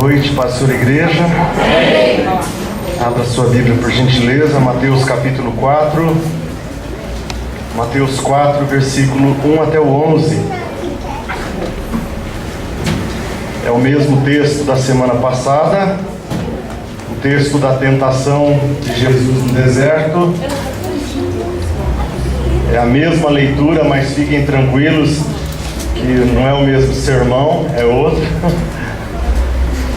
noite, paz sobre a igreja. Abra sua Bíblia por gentileza, Mateus capítulo 4. Mateus 4, versículo 1 até o 11. É o mesmo texto da semana passada, o texto da tentação de Jesus no deserto. É a mesma leitura, mas fiquem tranquilos que não é o mesmo sermão, é outro.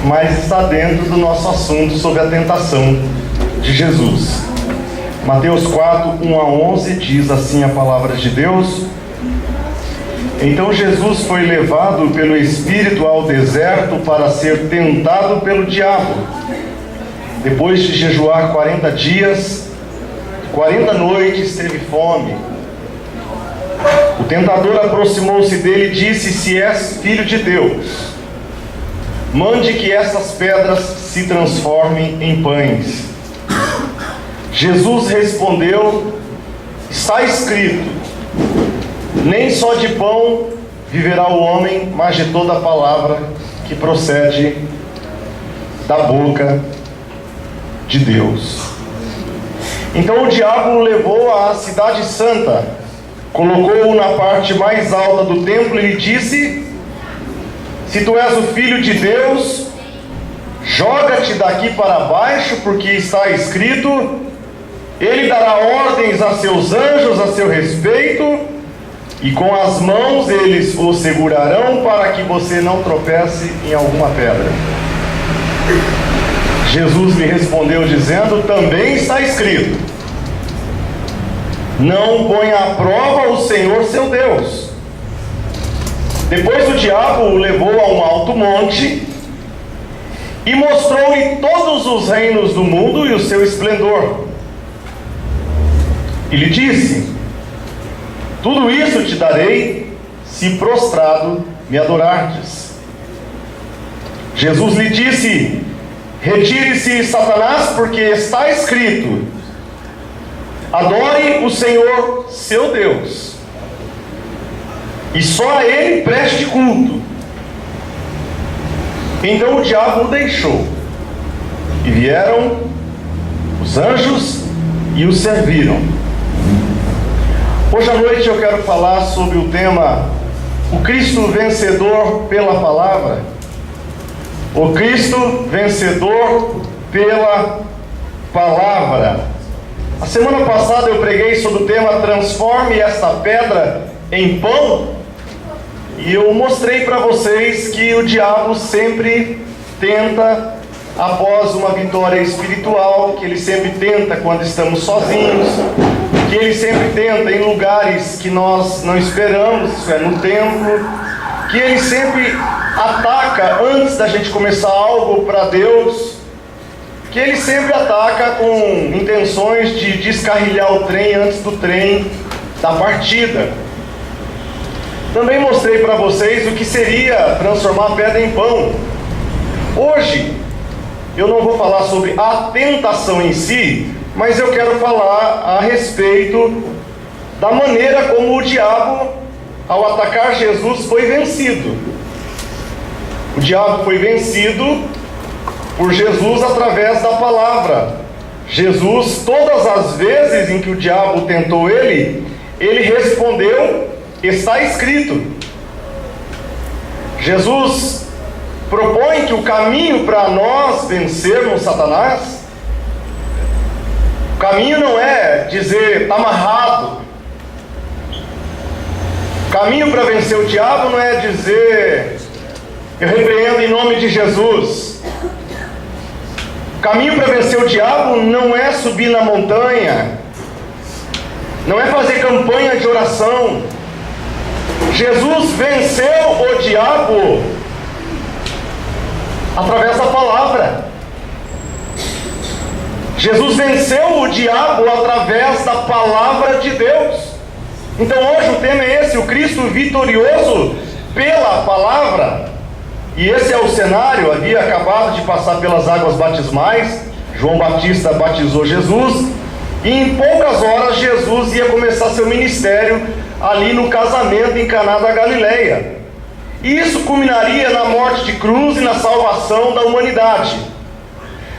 Mas está dentro do nosso assunto sobre a tentação de Jesus. Mateus 4, 1 a 11 diz assim a palavra de Deus: Então Jesus foi levado pelo Espírito ao deserto para ser tentado pelo diabo. Depois de jejuar 40 dias, 40 noites, teve fome. O tentador aproximou-se dele e disse: Se és filho de Deus, mande que essas pedras se transformem em pães. Jesus respondeu: Está escrito, nem só de pão viverá o homem, mas de toda a palavra que procede da boca de Deus. Então o diabo o levou à cidade santa, colocou-o na parte mais alta do templo e lhe disse: Se tu és o filho de Deus, joga-te daqui para baixo, porque está escrito: Ele dará ordens a seus anjos a seu respeito, e com as mãos eles o segurarão para que você não tropece em alguma pedra. Jesus lhe respondeu dizendo: Também está escrito: Não ponha à prova o Senhor seu Deus. Depois o diabo o levou a um alto monte e mostrou-lhe todos os reinos do mundo e o seu esplendor. E lhe disse: Tudo isso te darei, se prostrado me adorardes. Jesus lhe disse: Retire-se, Satanás, porque está escrito: Adore o Senhor seu Deus, e só a Ele preste culto. Então o diabo o deixou, e vieram os anjos e o serviram. Hoje à noite eu quero falar sobre o tema: o Cristo vencedor pela palavra. O Cristo vencedor pela palavra. A semana passada eu preguei sobre o tema: transforme esta pedra em pão. E eu mostrei para vocês que o diabo sempre tenta, após uma vitória espiritual, que ele sempre tenta quando estamos sozinhos, que ele sempre tenta em lugares que nós não esperamos, isso é, no templo, que ele sempre ataca antes da gente começar algo para Deus, que ele sempre ataca com intenções de descarrilhar o trem antes do trem da partida. Também mostrei para vocês o que seria transformar a pedra em pão. Hoje eu não vou falar sobre a tentação em si, mas eu quero falar a respeito da maneira como o diabo, ao atacar Jesus, foi vencido. O diabo foi vencido por Jesus através da palavra. Jesus, todas as vezes em que o diabo tentou ele respondeu: Está escrito. Jesus propõe que o caminho para nós vencermos Satanás, o caminho não é dizer está amarrado. O caminho para vencer o diabo não é dizer eu repreendo em nome de Jesus. O caminho para vencer o diabo não é subir na montanha, não é fazer campanha de oração. Jesus venceu o diabo através da palavra. Jesus venceu o diabo através da palavra de Deus. Então hoje o tema é esse: o Cristo vitorioso pela palavra. E esse é o cenário. Havia acabado de passar pelas águas batismais, João Batista batizou Jesus, e em poucas horas Jesus ia começar seu ministério ali no casamento em Caná da Galileia. E isso culminaria na morte de cruz e na salvação da humanidade.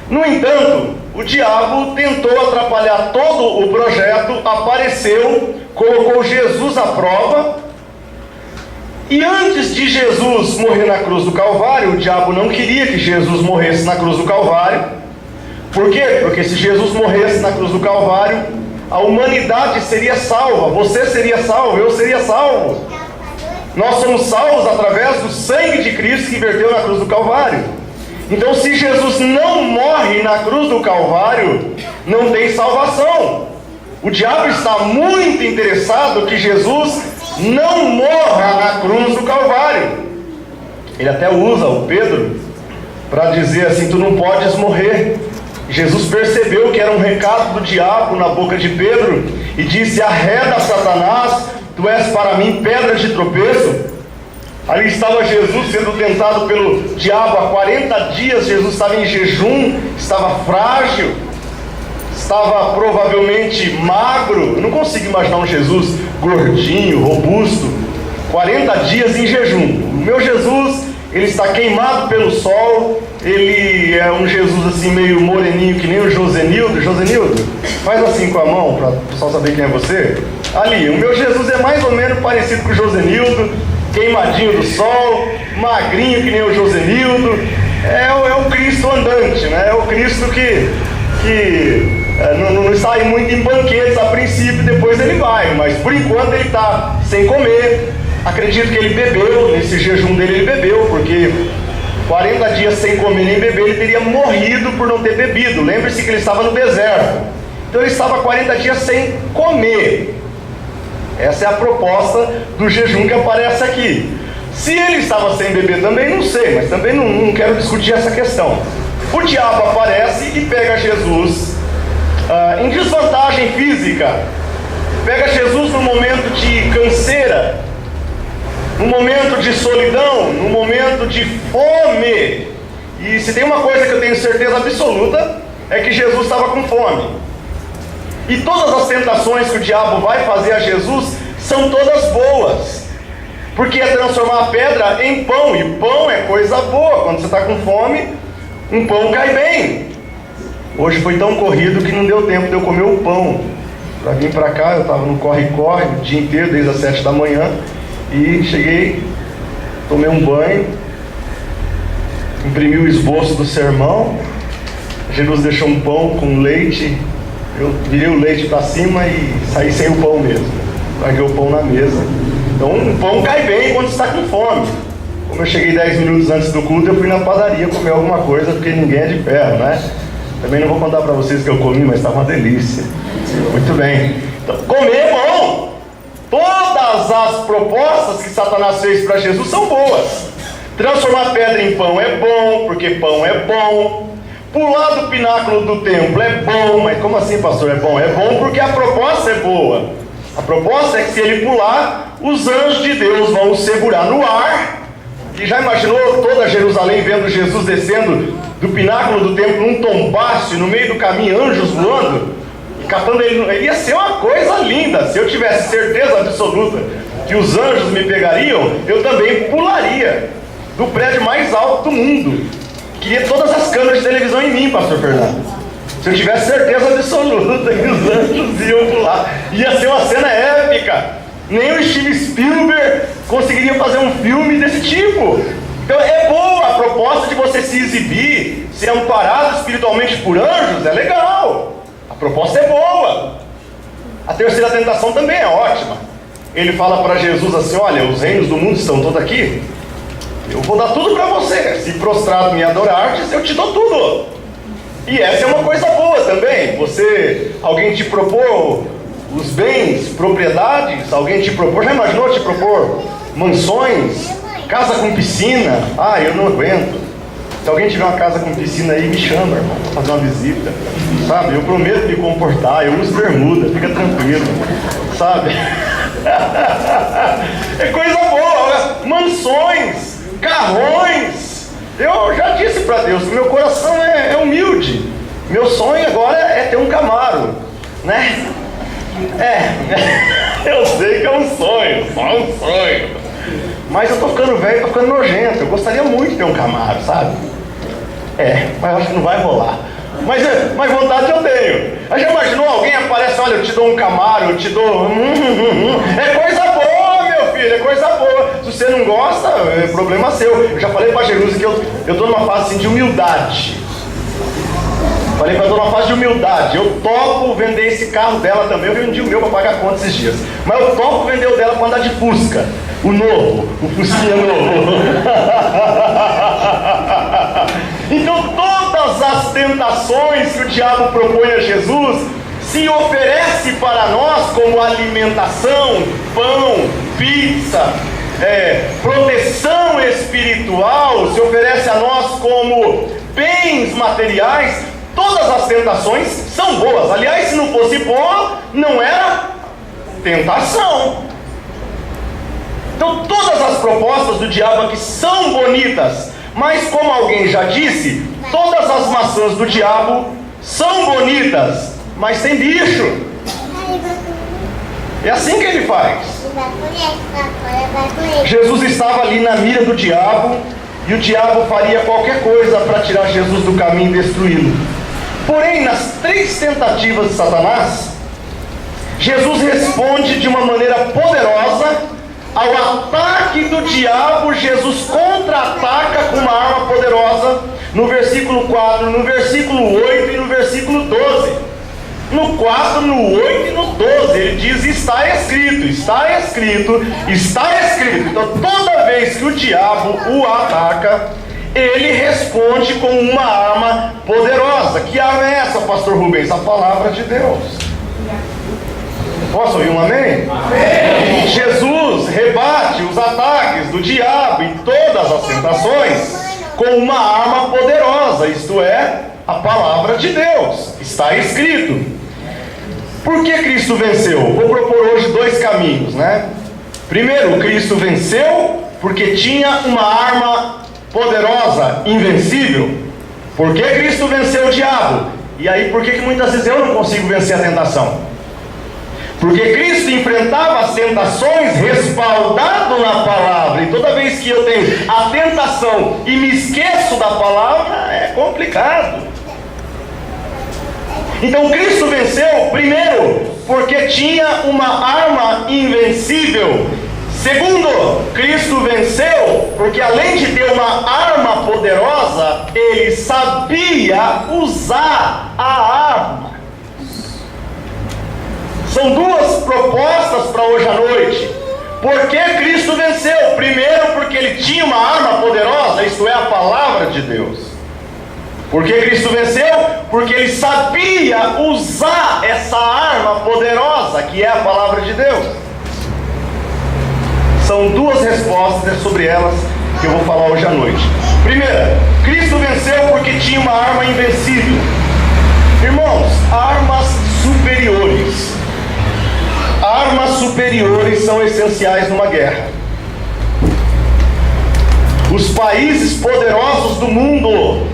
No entanto, o diabo tentou atrapalhar todo o projeto, apareceu, colocou Jesus à prova. E antes de Jesus morrer na cruz do Calvário, o diabo não queria que Jesus morresse na cruz do Calvário. Por quê? Porque se Jesus morresse na cruz do Calvário, a humanidade seria salva, você seria salvo, eu seria salvo. Nós somos salvos através do sangue de Cristo que verteu na cruz do Calvário. Então, se Jesus não morre na cruz do Calvário, não tem salvação. O diabo está muito interessado que Jesus não morra na cruz do Calvário. Ele até usa o Pedro para dizer assim: tu não podes morrer. Jesus percebeu que era um recado do diabo na boca de Pedro e disse: arreda, Satanás, tu és para mim pedra de tropeço. Ali estava Jesus sendo tentado pelo diabo há 40 dias. Jesus estava em jejum, estava frágil, estava provavelmente magro. Eu não consigo imaginar um Jesus gordinho, robusto, 40 dias em jejum. O meu Jesus, ele está queimado pelo sol. Ele é um Jesus assim meio moreninho, que nem o Josenildo. Josenildo, faz assim com a mão para o pessoal saber quem é você. Ali, o meu Jesus é mais ou menos parecido com o Josenildo, queimadinho do sol, magrinho que nem o Josenildo. É o Cristo andante, né? É o Cristo que não sai muito em banquetes a princípio, depois ele vai, mas por enquanto ele está sem comer. Acredito que ele bebeu, nesse jejum dele ele bebeu, porque 40 dias sem comer nem beber, ele teria morrido por não ter bebido. Lembre-se que ele estava no deserto, então ele estava 40 dias sem comer. Essa é a proposta do jejum que aparece aqui. Se ele estava sem beber também, não sei, mas também não quero discutir essa questão. O diabo aparece e pega Jesus em desvantagem física. Pega Jesus no momento de canseira, no momento de solidão, no momento de fome. E se tem uma coisa que eu tenho certeza absoluta, é que Jesus estava com fome. E todas as tentações que o diabo vai fazer a Jesus são todas boas, porque é transformar a pedra em pão, e pão é coisa boa. Quando você está com fome, um pão cai bem. Hoje foi tão corrido que não deu tempo de eu comer o pão. Para vir para cá, eu estava no corre-corre o dia inteiro, desde as 7 da manhã, e cheguei, tomei um banho, imprimi o esboço do sermão. Jesus deixou um pão com leite, eu virei o leite para cima e saí sem o pão mesmo. Larguei o pão na mesa. Então um pão cai bem quando está com fome. Como eu cheguei 10 minutos antes do culto, eu fui na padaria comer alguma coisa, porque ninguém é de ferro, né? Também não vou contar para vocês que eu comi, mas estava uma delícia. Muito bem. Então, comer é bom. Todas as propostas que Satanás fez para Jesus são boas. Transformar pedra em pão é bom, porque pão é bom. Pular do pináculo do templo é bom. Mas como assim, pastor, é bom? É bom porque a proposta é boa. A proposta é que se ele pular, os anjos de Deus vão o segurar no ar. E já imaginou toda Jerusalém vendo Jesus descendo do pináculo do templo num tombaço, no meio do caminho, anjos voando e catando ele? Ele ia ser uma coisa linda. Se eu tivesse certeza absoluta que os anjos me pegariam, eu também pularia do prédio mais alto do mundo. Queria todas as câmeras de televisão em mim, pastor Fernando. Se eu tivesse certeza absoluta que os anjos iam pular, ia ser uma cena épica. Nem o Steven Spielberg conseguiria fazer um filme desse tipo. Então é boa a proposta de você se exibir, ser amparado espiritualmente por anjos, é legal. A proposta é boa. A terceira tentação também é ótima. Ele fala para Jesus assim: olha, os reinos do mundo estão todos aqui, eu vou dar tudo para você. Se prostrado me adorardes, eu te dou tudo. E essa é uma coisa boa também. Alguém te propor os bens, propriedades, alguém te propor, já imaginou te propor mansões, casa com piscina? Ah, eu não aguento. Se alguém tiver uma casa com piscina aí, me chama, irmão, pra fazer uma visita, sabe? Eu prometo me comportar, eu uso bermuda, fica tranquilo, sabe? É coisa boa, mansões, carrões. Eu já disse para Deus que meu coração é humilde. Meu sonho agora é ter um Camaro, né? Eu sei que é um sonho, só um sonho. Mas eu tô ficando velho, tô ficando nojento. Eu gostaria muito de ter um Camaro, sabe? Mas eu acho que não vai rolar. Mas vontade eu tenho. Aí já imaginou alguém aparece, olha, eu te dou um Camaro, eu te dou... É coisa boa, meu filho, é coisa boa. Se você não gosta, é problema seu. Eu já falei pra Jerusa que eu tô numa fase assim de humildade. Falei pra ela, eu tô numa fase de humildade. Eu topo vender esse carro dela também. Eu vendi o meu pra pagar a conta esses dias. Mas eu topo vender o dela pra andar de Fusca. O novo, o Fusquinha novo. Então todas as tentações que o diabo propõe a Jesus se oferece para nós como alimentação, pão, pizza, proteção espiritual, se oferece a nós como bens materiais. Todas as tentações são boas. Aliás, se não fosse boa, não era tentação. Então todas as propostas do diabo aqui são bonitas, mas como alguém já disse, todas as maçãs do diabo são bonitas, mas tem bicho. É assim que ele faz. Jesus estava ali na mira do diabo, e o diabo faria qualquer coisa para tirar Jesus do caminho e destruí-lo. Porém, nas 3 tentativas de Satanás, Jesus responde de uma maneira poderosa. Ao ataque do diabo, Jesus contra-ataca com uma arma poderosa, no versículo 4, no versículo 8 e no versículo 12. No 4, no 8 e no 12, ele diz: está escrito, está escrito, está escrito. Então toda vez que o diabo o ataca, ele responde com uma arma poderosa. Que arma é essa, pastor Rubens? A palavra de Deus. Posso ouvir um amém? Amém. Jesus rebate os ataques do diabo e todas as tentações com uma arma poderosa, isto é, a palavra de Deus. Está escrito. Por que Cristo venceu? Vou propor hoje 2 caminhos, né? Primeiro, Cristo venceu porque tinha uma arma poderosa, invencível. Por que Cristo venceu o diabo? E aí, por que muitas vezes eu não consigo vencer a tentação? Porque Cristo enfrentava as tentações respaldado na palavra. E toda vez que eu tenho a tentação e me esqueço da palavra, é complicado. Então Cristo venceu, primeiro, porque tinha uma arma invencível. Segundo, Cristo venceu porque, além de ter uma arma poderosa, ele sabia usar a arma. São 2 propostas para hoje à noite. Por que Cristo venceu? Primeiro, porque ele tinha uma arma poderosa, isto é, a palavra de Deus. Por que Cristo venceu? Porque ele sabia usar essa arma poderosa, que é a palavra de Deus. São 2 respostas, é sobre elas que eu vou falar hoje à noite. Primeira, Cristo venceu porque tinha uma arma invencível. Irmãos, armas superiores. Armas superiores são essenciais numa guerra. Os países poderosos do mundo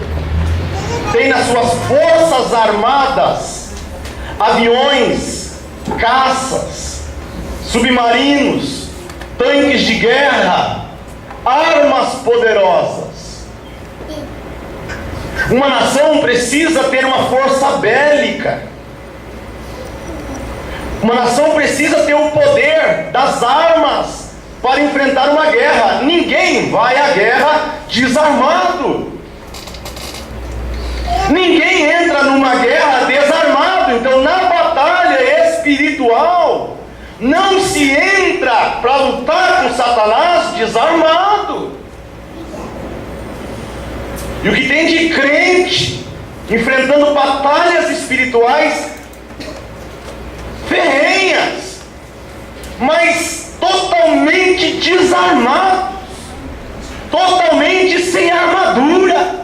têm nas suas forças armadas aviões, caças, submarinos, tanques de guerra, armas poderosas. Uma nação precisa ter uma força bélica. Uma nação precisa ter o poder das armas para enfrentar uma guerra. Ninguém vai à guerra desarmado. Ninguém entra numa guerra desarmado. Então, na batalha espiritual, não se entra para lutar com Satanás desarmado. E o que tem de crente enfrentando batalhas espirituais ferrenhas, mas totalmente desarmados, totalmente sem armadura,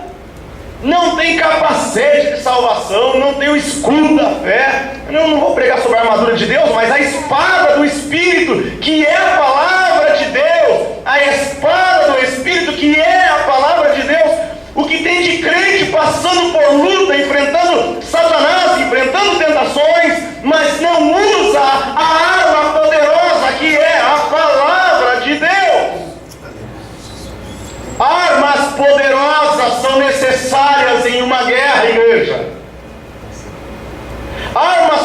não tem capacete de salvação, não tem o escudo da fé. Eu não vou pregar sobre a armadura de Deus, mas a espada do Espírito, que é a palavra de Deus, a espada do Espírito, que é a palavra de Deus. O que tem de crente passando por luta, enfrentando Satanás, enfrentando tentações, mas não usa a arma poderosa que é a palavra de Deus.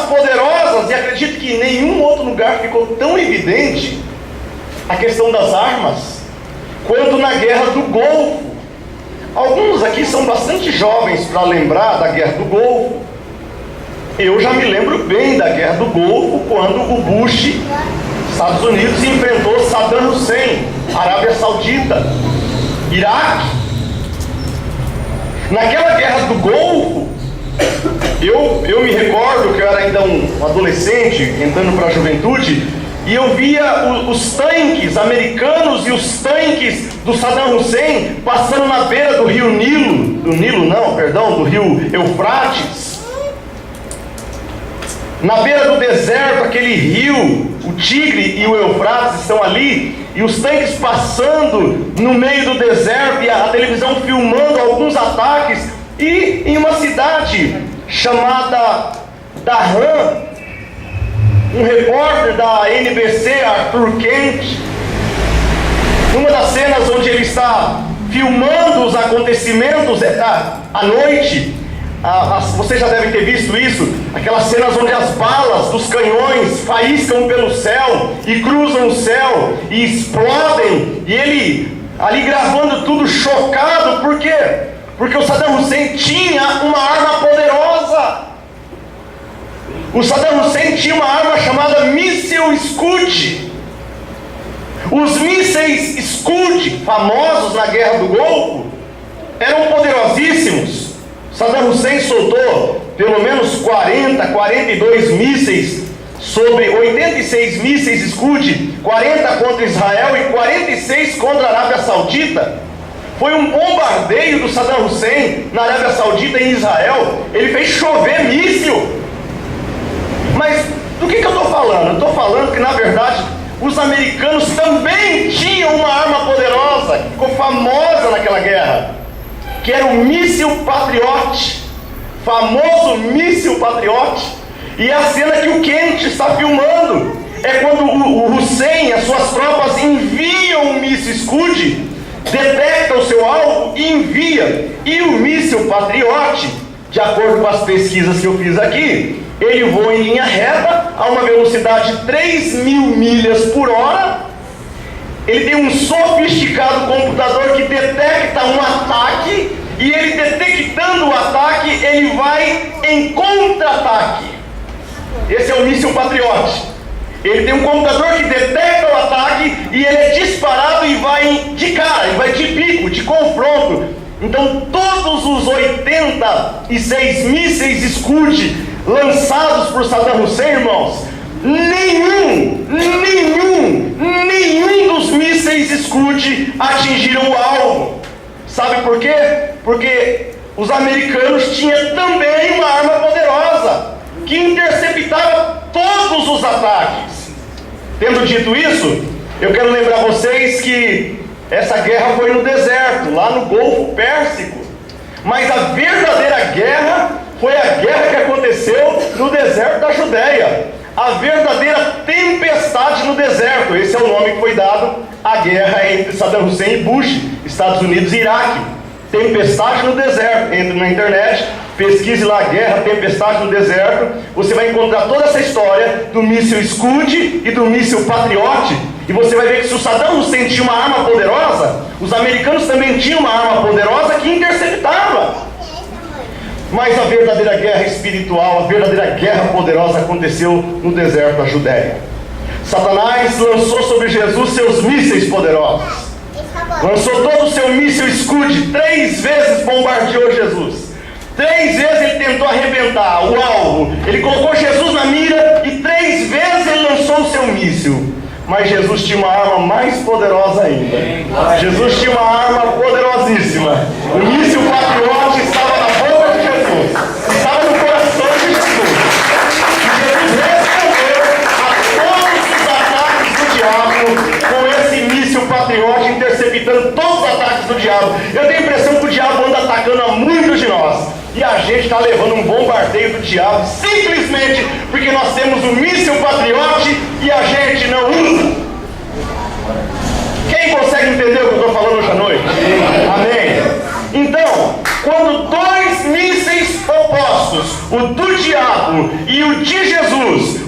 poderosas, e acredito que em nenhum outro lugar ficou tão evidente a questão das armas, quanto na Guerra do Golfo. Alguns aqui são bastante jovens para lembrar da Guerra do Golfo. Eu já me lembro bem da Guerra do Golfo, quando o Bush, Estados Unidos, enfrentou Saddam Hussein, Arábia Saudita, Iraque. Naquela Guerra do Golfo, eu me recordo que eu era ainda um adolescente, entrando para a juventude, e eu via os tanques americanos e os tanques do Saddam Hussein passando na beira do rio Nilo, do rio Eufrates. Na beira do deserto, aquele rio, o Tigre e o Eufrates estão ali, e os tanques passando no meio do deserto, e a televisão filmando alguns ataques. E em uma cidade chamada Dhahran, um repórter da NBC, Arthur Kent, numa das cenas onde ele está filmando os acontecimentos à noite, vocês já devem ter visto isso, aquelas cenas onde as balas dos canhões faiscam pelo céu e cruzam o céu e explodem, e ele ali gravando tudo chocado. Por quê? Porque o Saddam Hussein tinha uma arma poderosa. O Saddam Hussein tinha uma arma chamada míssil Scud. Os mísseis Scud, famosos na Guerra do Golfo, eram poderosíssimos. Saddam Hussein soltou pelo menos 42 mísseis sobre 86 mísseis Scud, 40 contra Israel e 46 contra a Arábia Saudita. Foi um bombardeio do Saddam Hussein na Arábia Saudita e em Israel. Ele fez chover míssil. Mas do que eu estou falando? Eu estou falando que, na verdade, os americanos também tinham uma arma poderosa, que ficou famosa naquela guerra, que era o míssil Patriot, famoso míssil Patriot. E a cena que o Kent está filmando é quando o Hussein e as suas tropas enviam o míssil Scud, detecta o seu alvo e envia. E o míssil Patriot, de acordo com as pesquisas que eu fiz aqui, ele voa em linha reta a uma velocidade de 3.000 milhas por hora. Ele tem um sofisticado computador que detecta um ataque, e ele detectando o ataque, ele vai em contra-ataque. Esse é o míssil Patriot. Ele tem um computador que detecta o ataque e ele é disparado e vai de cara, ele vai de bico, de confronto. Então todos os 86 mísseis Scud lançados por Saddam Hussein, irmãos, nenhum dos mísseis Scud atingiram o alvo. Sabe por quê? Porque os americanos tinham também uma arma poderosa que interceptava todos os ataques. Tendo dito isso, eu quero lembrar vocês que essa guerra foi no deserto, lá no Golfo Pérsico. Mas a verdadeira guerra foi a guerra que aconteceu no deserto da Judéia. A verdadeira tempestade no deserto. Esse é o nome que foi dado à guerra entre Saddam Hussein e Bush, Estados Unidos e Iraque. Tempestade no deserto. Entre na internet, pesquise lá Guerra, Tempestade no Deserto. Você vai encontrar toda essa história do míssil Scud e do míssil Patriot. E você vai ver que se o Saddam Hussein tinha uma arma poderosa, os americanos também tinham uma arma poderosa que interceptava. Mas a verdadeira guerra espiritual, a verdadeira guerra poderosa aconteceu no deserto da Judéia. Satanás lançou sobre Jesus seus mísseis poderosos. Lançou todo o seu míssil Scud, 3 vezes bombardeou Jesus. 3 vezes ele tentou arrebentar o alvo. Ele colocou Jesus na mira e 3 vezes ele lançou o seu míssil. Mas Jesus tinha uma arma mais poderosa ainda. Jesus tinha uma arma poderosíssima. O míssil Patriot estava na boca de Jesus, estava no coração de Jesus. E Jesus respondeu a todos os ataques do diabo com esse míssil Patriot, interceptando todos os ataques do diabo. Eu tenho a impressão que o diabo anda atacando a muitos de nós, e a gente está levando um bombardeio do diabo simplesmente porque nós temos o míssil Patriot e a gente não usa. Quem consegue entender o que eu estou falando hoje à noite? Amém? Então, quando 2 mísseis opostos, o do diabo e o de Jesus,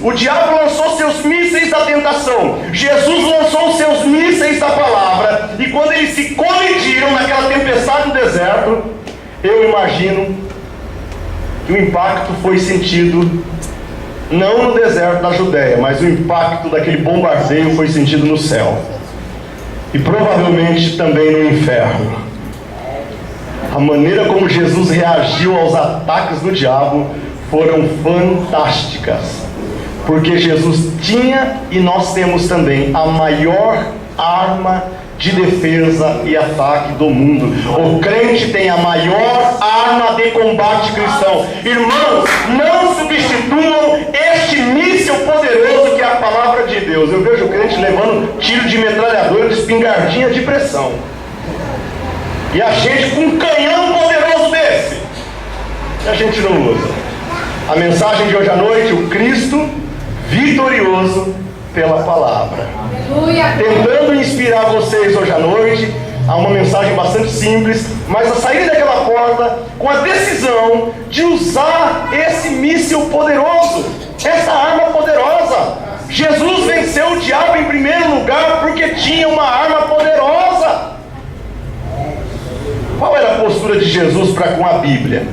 O diabo lançou seus mísseis da tentação. Jesus lançou seus mísseis da palavra. E quando eles se colidiram naquela tempestade no deserto, eu imagino que o impacto foi sentido não no deserto da Judéia, mas o impacto daquele bombardeio foi sentido no céu. E provavelmente também no inferno. A maneira como Jesus reagiu aos ataques do diabo foram fantásticas. Porque Jesus tinha e nós temos também a maior arma de defesa e ataque do mundo. O crente tem a maior arma de combate cristão. Irmãos, não substituam este míssil poderoso que é a palavra de Deus. Eu vejo o crente levando tiro de metralhadora, de espingardinha de pressão. E a gente com um canhão poderoso desse, a gente não usa. A mensagem de hoje à noite, o Cristo vitorioso pela palavra. Aleluia. Tentando inspirar vocês hoje à noite a uma mensagem bastante simples, mas a sair daquela porta com a decisão de usar esse míssil poderoso, essa arma poderosa. Jesus venceu o diabo em primeiro lugar porque tinha uma arma poderosa. Qual era a postura de Jesus para com a Bíblia?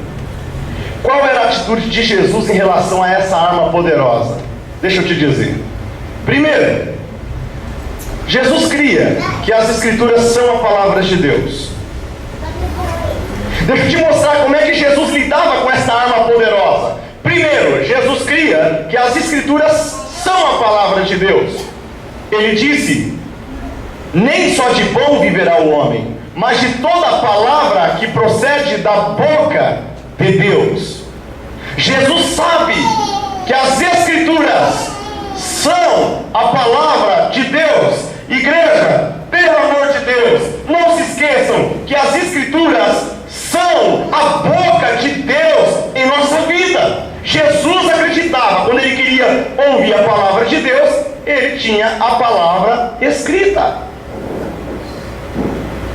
Qual era a atitude de Jesus em relação a essa arma poderosa? Deixa eu te dizer. Primeiro, Jesus cria que as Escrituras são a palavra de Deus. Deixa eu te mostrar como é que Jesus lidava com essa arma poderosa. Primeiro, Jesus cria que as Escrituras são a palavra de Deus. Ele disse: nem só de pão viverá o homem, mas de toda a palavra que procede da boca de Deus. Jesus sabe que as Escrituras são a palavra de Deus. Igreja, pelo amor de Deus, não se esqueçam que as Escrituras são a boca de Deus em nossa vida. Jesus acreditava, quando ele queria ouvir a palavra de Deus, ele tinha a palavra escrita.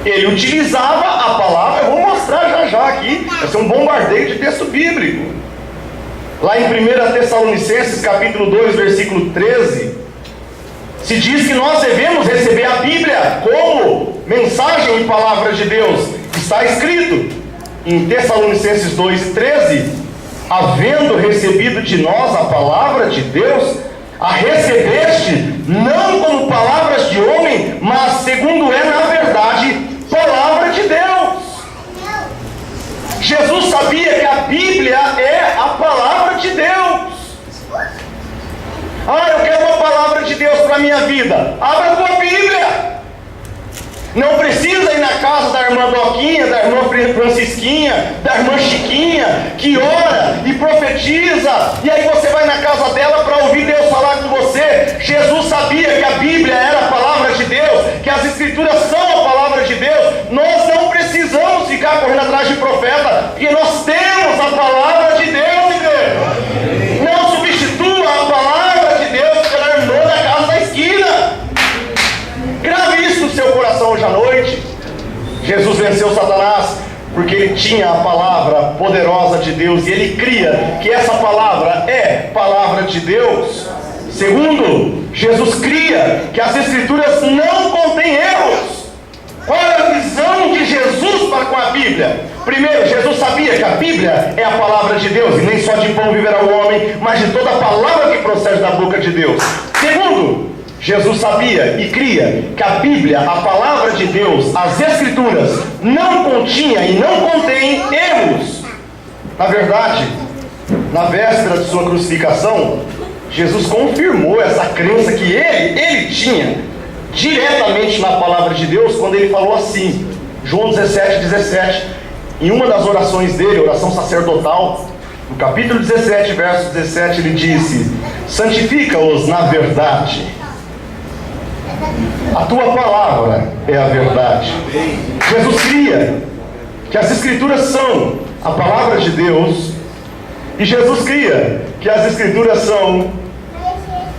Ele utilizava a palavra, eu vou mostrar já aqui, vai ser um bombardeio de texto bíblico. Lá em 1 Tessalonicenses capítulo 2, versículo 13, se diz que nós devemos receber a Bíblia como mensagem e palavra de Deus. Está escrito em Tessalonicenses 2,13: havendo recebido de nós a palavra de Deus, a recebeste não como palavras de homem, mas segundo é na verdade palavra de Deus. Jesus sabia que a Bíblia é a palavra de Deus. Ah, eu quero uma palavra de Deus para a minha vida. Abra a tua Bíblia. Não precisa ir na casa da irmã Doquinha, da irmã Francisquinha, da irmã Chiquinha, que ora e profetiza, e aí você vai na casa dela para ouvir Deus falar com você. Jesus sabia que a Bíblia era a palavra de Deus, que as Escrituras são a palavra de Deus. Nós não precisamos ficar correndo atrás de profeta, porque nós temos a palavra de Deus, igreja. Não substitua a palavra de Deus pela irmã da casa da esquina. Grave isso no seu coração hoje à noite. Jesus venceu Satanás porque ele tinha a palavra poderosa de Deus e ele cria que essa palavra é palavra de Deus. Segundo, Jesus cria que as Escrituras não contêm erros. Qual é a visão de Jesus para com a Bíblia? Primeiro, Jesus sabia que a Bíblia é a palavra de Deus e nem só de pão viverá o homem, mas de toda a palavra que procede da boca de Deus. Segundo, Jesus sabia e cria que a Bíblia, a palavra de Deus, as Escrituras, não continha e não contém erros. Na verdade, na véspera de sua crucificação, Jesus confirmou essa crença que ele tinha diretamente na palavra de Deus, quando ele falou assim, João 17, em uma das orações dele, oração sacerdotal, no capítulo 17, verso 17, ele disse: santifica-os na verdade. A tua palavra é a verdade. Jesus cria que as Escrituras são a palavra de Deus, e Jesus cria que as Escrituras são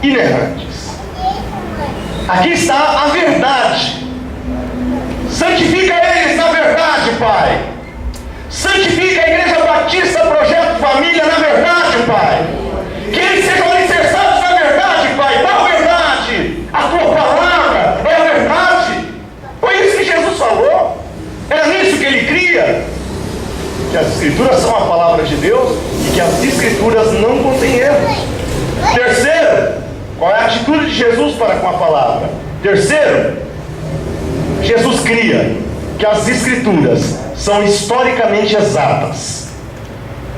inerrantes. Aqui está a verdade. Santifica eles na verdade, Pai. Santifica a Igreja Batista Projeto Família na verdade, Pai. Que eles sejam alicerçados na atitude de Jesus para com a palavra. Terceiro, Jesus cria que as Escrituras são historicamente exatas.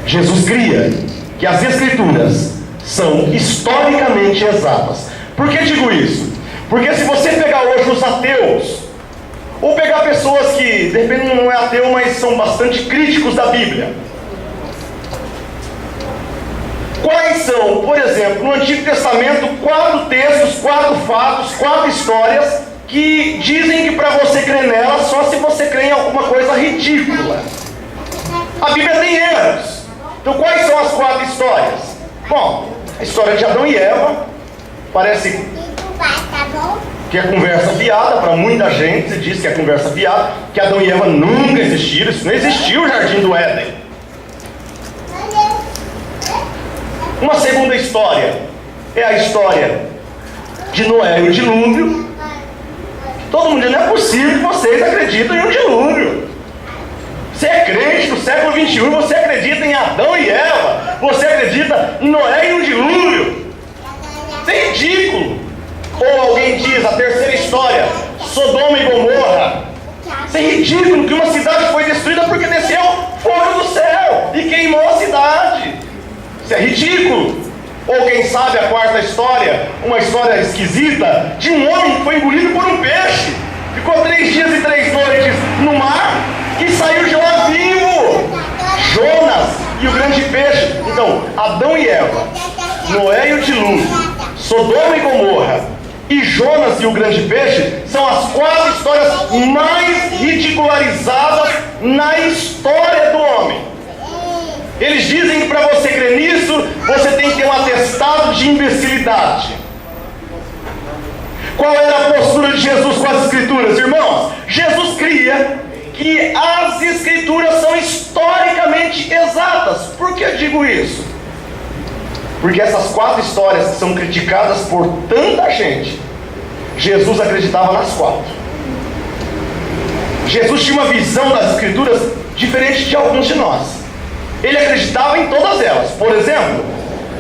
Jesus cria que as Escrituras são historicamente exatas. Por que digo isso? Porque se você pegar hoje os ateus, ou pegar pessoas que, de repente não é ateu, mas são bastante críticos da Bíblia, quais são, por exemplo, no Antigo Testamento, 4 textos, 4 fatos, 4 histórias que dizem que para você crer nela, só se você crê em alguma coisa ridícula? A Bíblia tem erros. Então quais são as 4 histórias? Bom, a história de Adão e Eva, parece que é conversa fiada para muita gente. Se diz que é conversa fiada, que Adão e Eva nunca existiram. Isso não existiu, o Jardim do Éden. Uma segunda história é a história de Noé e o dilúvio. Todo mundo diz, não é possível que vocês acreditem em um dilúvio. Você é crente do século 21, você acredita em Adão e Eva, você acredita em Noé e um dilúvio. Isso é ridículo. Ou alguém diz, a terceira história, Sodoma e Gomorra. Isso é ridículo, que uma cidade foi destruída porque desceu fogo do céu e queimou a cidade. Isso é ridículo. Ou quem sabe a quarta história, uma história esquisita, de um homem que foi engolido por um peixe. Ficou 3 dias e 3 noites no mar e saiu de lá vivo. Jonas e o grande peixe. Então, Adão e Eva, Noé e o dilúvio, Sodoma e Gomorra e Jonas e o grande peixe são as 4 histórias mais ridicularizadas na história do homem. Eles dizem que para você crer nisso, você tem que ter um atestado de imbecilidade. Qual era a postura de Jesus com as Escrituras, irmãos? Jesus cria que as Escrituras são historicamente exatas. Por que eu digo isso? Porque essas 4 histórias que são criticadas por tanta gente, Jesus acreditava nas 4. Jesus tinha uma visão das Escrituras diferente de alguns de nós. Ele acreditava em todas elas. Por exemplo,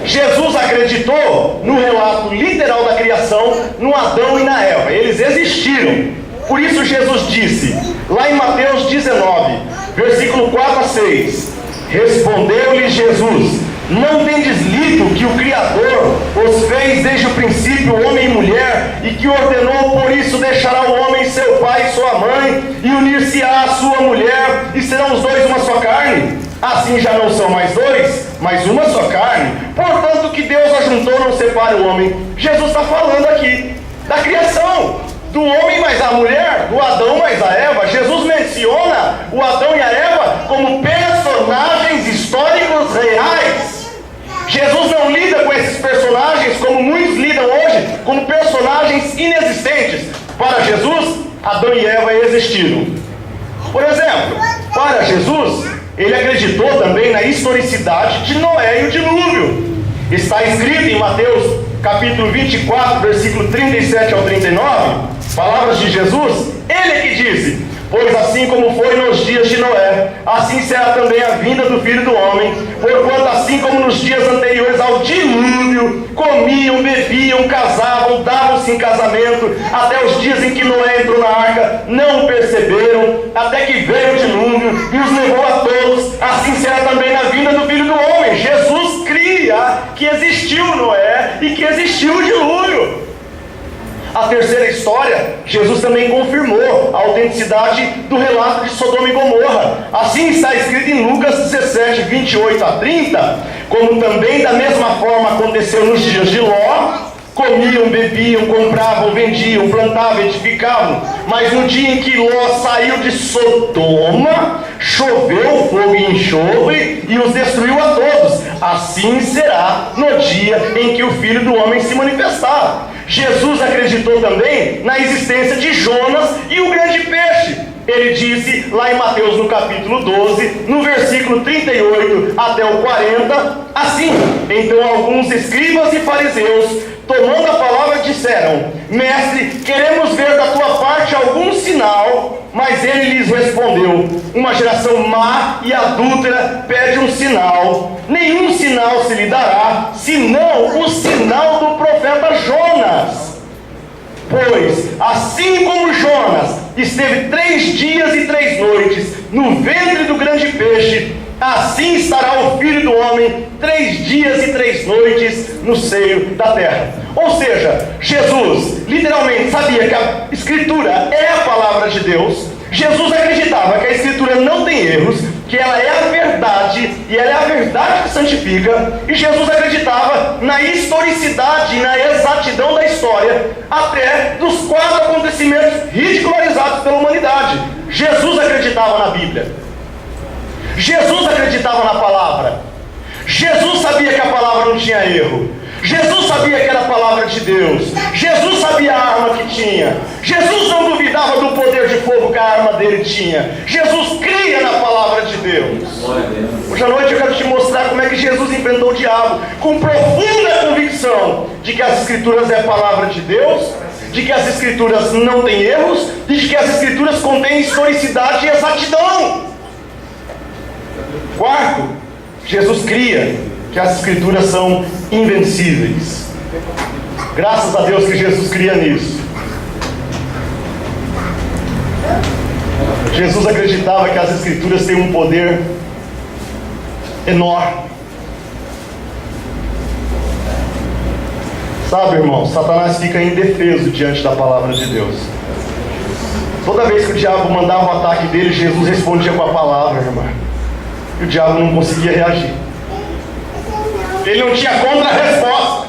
Jesus acreditou no relato literal da criação, no Adão e na Eva. Eles existiram. Por isso Jesus disse, lá em Mateus 19, versículo 4 a 6, respondeu-lhe Jesus, não tendes lido que o Criador os fez desde o princípio homem e mulher, e que ordenou por isso deixará o homem seu pai e sua mãe, e unir-se-á à sua mulher, e serão os dois uma só carne? Assim já não são mais 2, mas uma só carne. Portanto, que Deus ajuntou, não separe o homem. Jesus está falando aqui da criação, do homem mais a mulher, do Adão mais a Eva. Jesus menciona o Adão e a Eva como personagens históricos reais. Jesus não lida com esses personagens como muitos lidam hoje, como personagens inexistentes. Para Jesus, Adão e Eva existiram. Por exemplo, para Jesus, ele acreditou também na historicidade de Noé e o dilúvio. Está escrito em Mateus capítulo 24, versículo 37 ao 39, palavras de Jesus, ele que disse, pois assim como foi nos dias de Noé, assim será também a vinda do Filho do Homem, porquanto assim como nos dias anteriores ao dilúvio, comiam, bebiam, casavam, davam-se em casamento, até os dias em que Noé entrou na arca, não o perceberam, até que veio o dilúvio e os levou a todos, assim será também na vinda do Filho do Homem. Jesus cria que existiu Noé e que existiu o dilúvio. A terceira história, Jesus também confirmou a autenticidade do relato de Sodoma e Gomorra. Assim está escrito em Lucas 17, 28 a 30, como também da mesma forma aconteceu nos dias de Ló, comiam, bebiam, compravam, vendiam, plantavam, edificavam, mas no dia em que Ló saiu de Sodoma, choveu fogo e enxofre e os destruiu a todos. Assim será no dia em que o Filho do Homem se manifestar. Jesus acreditou também na existência de Jonas e o grande peixe. Ele disse lá em Mateus no capítulo 12, no versículo 38 até o 40, assim, então alguns escribas e fariseus, tomando a palavra, disseram, mestre, queremos ver da tua parte algum sinal. Mas ele lhes respondeu, uma geração má e adúltera pede um sinal, nenhum sinal se lhe dará, senão o sinal do profeta Jonas. Pois, assim como Jonas esteve 3 dias e 3 noites no ventre do grande peixe, assim estará o Filho do Homem 3 dias e 3 noites no seio da terra. Ou seja, Jesus literalmente sabia que a Escritura é a palavra de Deus. Jesus acreditava que a Escritura não tem erros, que ela é a verdade, e ela é a verdade que santifica. E Jesus acreditava na historicidade e na exatidão da história, até dos 4 acontecimentos ridicularizados pela humanidade. Jesus acreditava na Bíblia. Jesus acreditava na palavra. Jesus sabia que a palavra não tinha erro. Jesus sabia que era a palavra de Deus. Jesus sabia a arma que tinha. Jesus não duvidava do poder de fogo que a arma dele tinha. Jesus cria na palavra de Deus. Hoje à noite eu quero te mostrar como é que Jesus enfrentou o diabo, com profunda convicção de que as Escrituras é a palavra de Deus, de que as Escrituras não têm erros, e de que as Escrituras contêm historicidade e exatidão. Quarto, Jesus cria que as Escrituras são invencíveis. Graças a Deus que Jesus cria nisso. Jesus acreditava que as Escrituras têm um poder enorme. Sabe, irmão, Satanás fica indefeso diante da palavra de Deus. Toda vez que o diabo mandava o ataque dele, Jesus respondia com a palavra, irmão. E o diabo não conseguia reagir. Ele não tinha contra-resposta.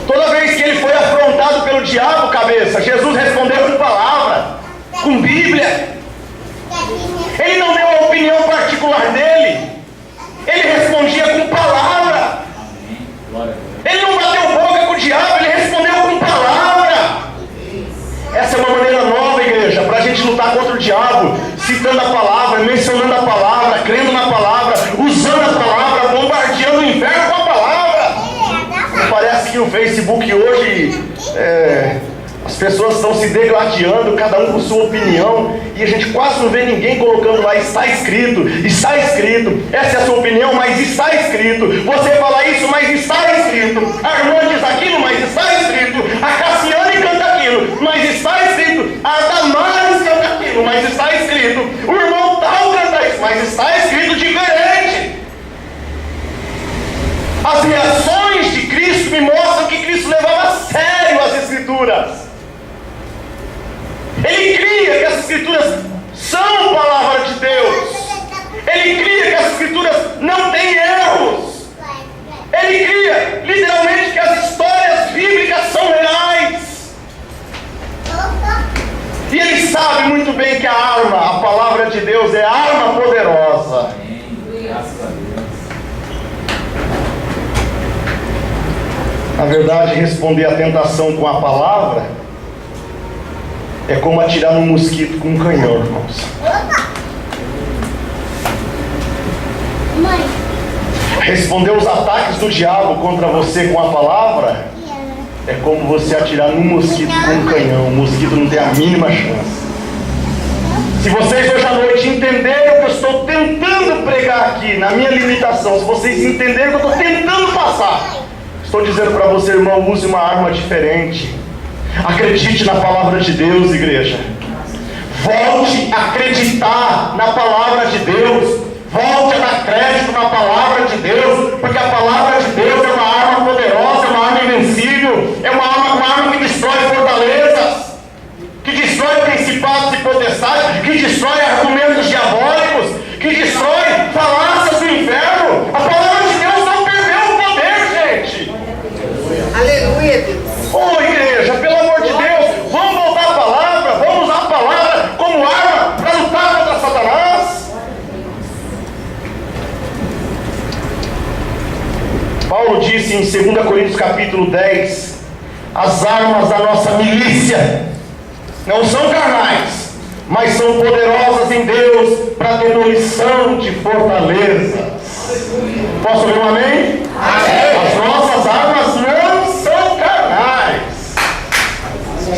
Toda vez que ele foi afrontado pelo diabo, cabeça, Jesus respondeu com palavra, com Bíblia. Ele não deu a opinião particular dele. Ele respondia com palavra. Ele não bateu boca com o diabo, ele respondeu com palavra. Essa é uma maneira nova, igreja, para a gente lutar contra o diabo, citando a palavra, mencionando a palavra, crendo na palavra, usando a palavra, bombardeando o inferno com a palavra. Parece que o Facebook hoje, as pessoas estão se degladiando, cada um com sua opinião, e a gente quase não vê ninguém colocando lá, está escrito, essa é a sua opinião, mas está escrito, você fala isso, mas está escrito, a irmã diz aquilo, mas está escrito, a Cassiane canta aquilo, mas está escrito, a Damares canta aquilo, mas está escrito, o irmão tal canta isso, mas está escrito diferente. As reações de Cristo me mostram que Cristo levava a sério as Escrituras. Ele cria que as Escrituras são palavra de Deus. Ele cria que as Escrituras não têm erros. Ele cria literalmente que as histórias bíblicas são reais. E ele sabe muito bem que a arma, a palavra de Deus, é arma poderosa. Graças a Deus. Na verdade, responder à tentação com a palavra é como atirar num mosquito com um canhão, irmãos. Responder os ataques do diabo contra você com a palavra é como você atirar num mosquito com um canhão. O mosquito não tem a mínima chance. Se vocês hoje à noite entenderem o que eu estou tentando pregar aqui, na minha limitação, se vocês entenderem o que eu estou tentando passar, estou dizendo para você, irmão, use uma arma diferente. Acredite na palavra de Deus, igreja. Volte a acreditar na palavra de Deus. Volte a dar crédito na palavra de Deus, porque a palavra de Deus é uma arma poderosa, é uma arma invencível, é uma arma que destrói fortalezas, que destrói principados e potestades, que destrói argumentos diabólicos, que destrói falácias do inferno. A palavra de Deus não perdeu o poder, gente. Aleluia, Deus. Ô igreja, pelo amor de Deus, vamos voltar à palavra, vamos usar a palavra como arma para lutar contra Satanás. Paulo disse em 2 Coríntios capítulo 10, as armas da nossa milícia não são carnais, mas são poderosas em Deus para a demolição de fortalezas. Posso ouvir um amém? Amém. As nossas armas não são carnais,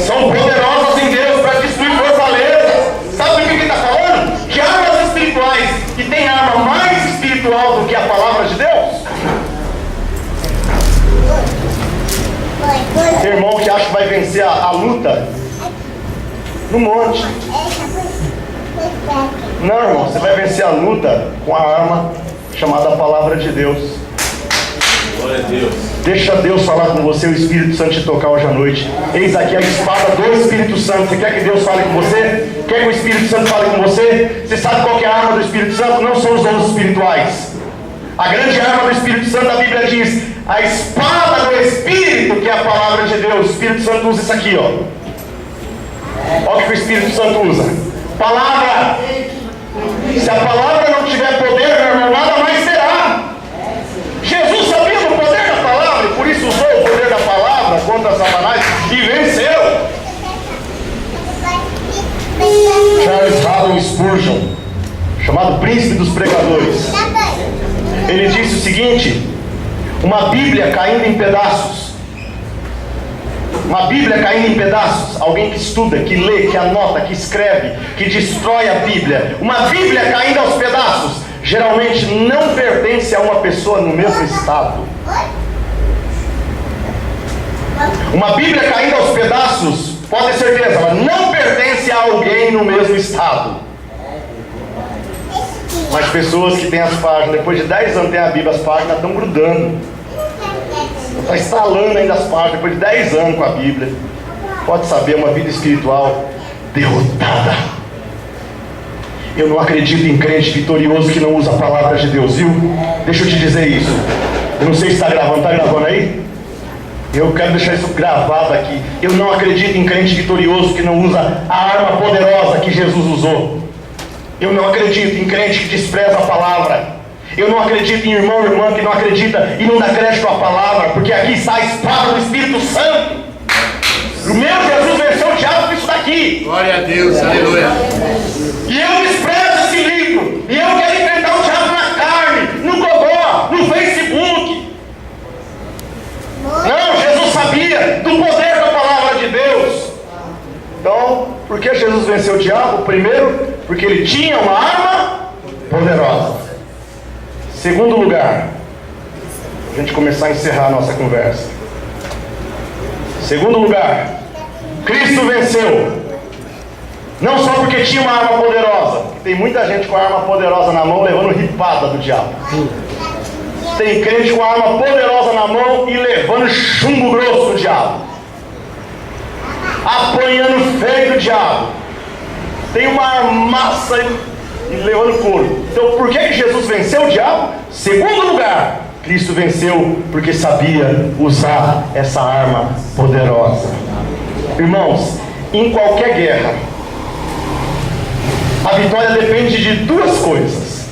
são poderosas em Deus para destruir fortalezas. Sabe do que ele está falando? Que armas espirituais, e tem arma mais espiritual do que a palavra de Deus? Tem irmão que vai vencer a luta no monte. Não, irmão, você vai vencer a luta com a arma chamada Palavra de Deus. Glória a Deus. Deixa Deus falar com você, o Espírito Santo te tocar hoje à noite. Eis aqui a espada do Espírito Santo. Você quer que Deus fale com você? Quer que o Espírito Santo fale com você? Você sabe qual que é a arma do Espírito Santo? Não são os dons espirituais. A grande arma do Espírito Santo, a Bíblia diz, a espada do Espírito, que é a Palavra de Deus. O Espírito Santo usa isso aqui, ó. Olha o que o Espírito Santo usa. Palavra. Se a palavra não tiver poder, meu irmão, nada mais terá. Jesus sabia do poder da palavra, e por isso usou o poder da palavra contra Satanás e venceu. Charles Haddon Spurgeon, chamado príncipe dos pregadores, ele disse o seguinte: uma Bíblia caindo em pedaços. Uma Bíblia caindo em pedaços. Alguém que estuda, que lê, que anota, que escreve, que destrói a Bíblia. Uma Bíblia caindo aos pedaços geralmente não pertence a uma pessoa no mesmo estado. Uma Bíblia caindo aos pedaços, pode ter certeza, ela não pertence a alguém no mesmo estado. Mas pessoas que têm as páginas, depois de 10 anos tem a Bíblia, as páginas estão grudando. Está instalando ainda as páginas, depois de 10 anos com a Bíblia. Pode saber, uma vida espiritual derrotada. Eu não acredito em crente vitorioso que não usa a palavra de Deus, viu? Deixa eu te dizer isso. Eu não sei se está gravando aí? Eu quero deixar isso gravado aqui. Eu não acredito em crente vitorioso que não usa a arma poderosa que Jesus usou. Eu não acredito em crente que despreza a palavra. Eu não acredito em irmão ou irmã que não acredita e não dá crédito à palavra, porque aqui está a espada do Espírito Santo. O meu Jesus venceu o diabo com isso daqui. Glória a Deus, aleluia. E eu desprezo esse livro. E eu quero enfrentar o diabo na carne, no gogó, no Facebook. Não, Jesus sabia do poder da palavra de Deus. Então, por que Jesus venceu o diabo? Primeiro, porque ele tinha uma arma poderosa. Segundo lugar, a gente começar a encerrar a nossa conversa. Segundo lugar, Cristo venceu. Não só porque tinha uma arma poderosa. Tem muita gente com a arma poderosa na mão levando ripada do diabo. Tem crente com a arma poderosa na mão e levando chumbo grosso do diabo. Apanhando feio do diabo. Tem uma armaça e levando couro. Então por que Jesus venceu o diabo? Segundo lugar, Cristo venceu porque sabia usar essa arma poderosa. Irmãos, em qualquer guerra, a vitória depende de duas coisas.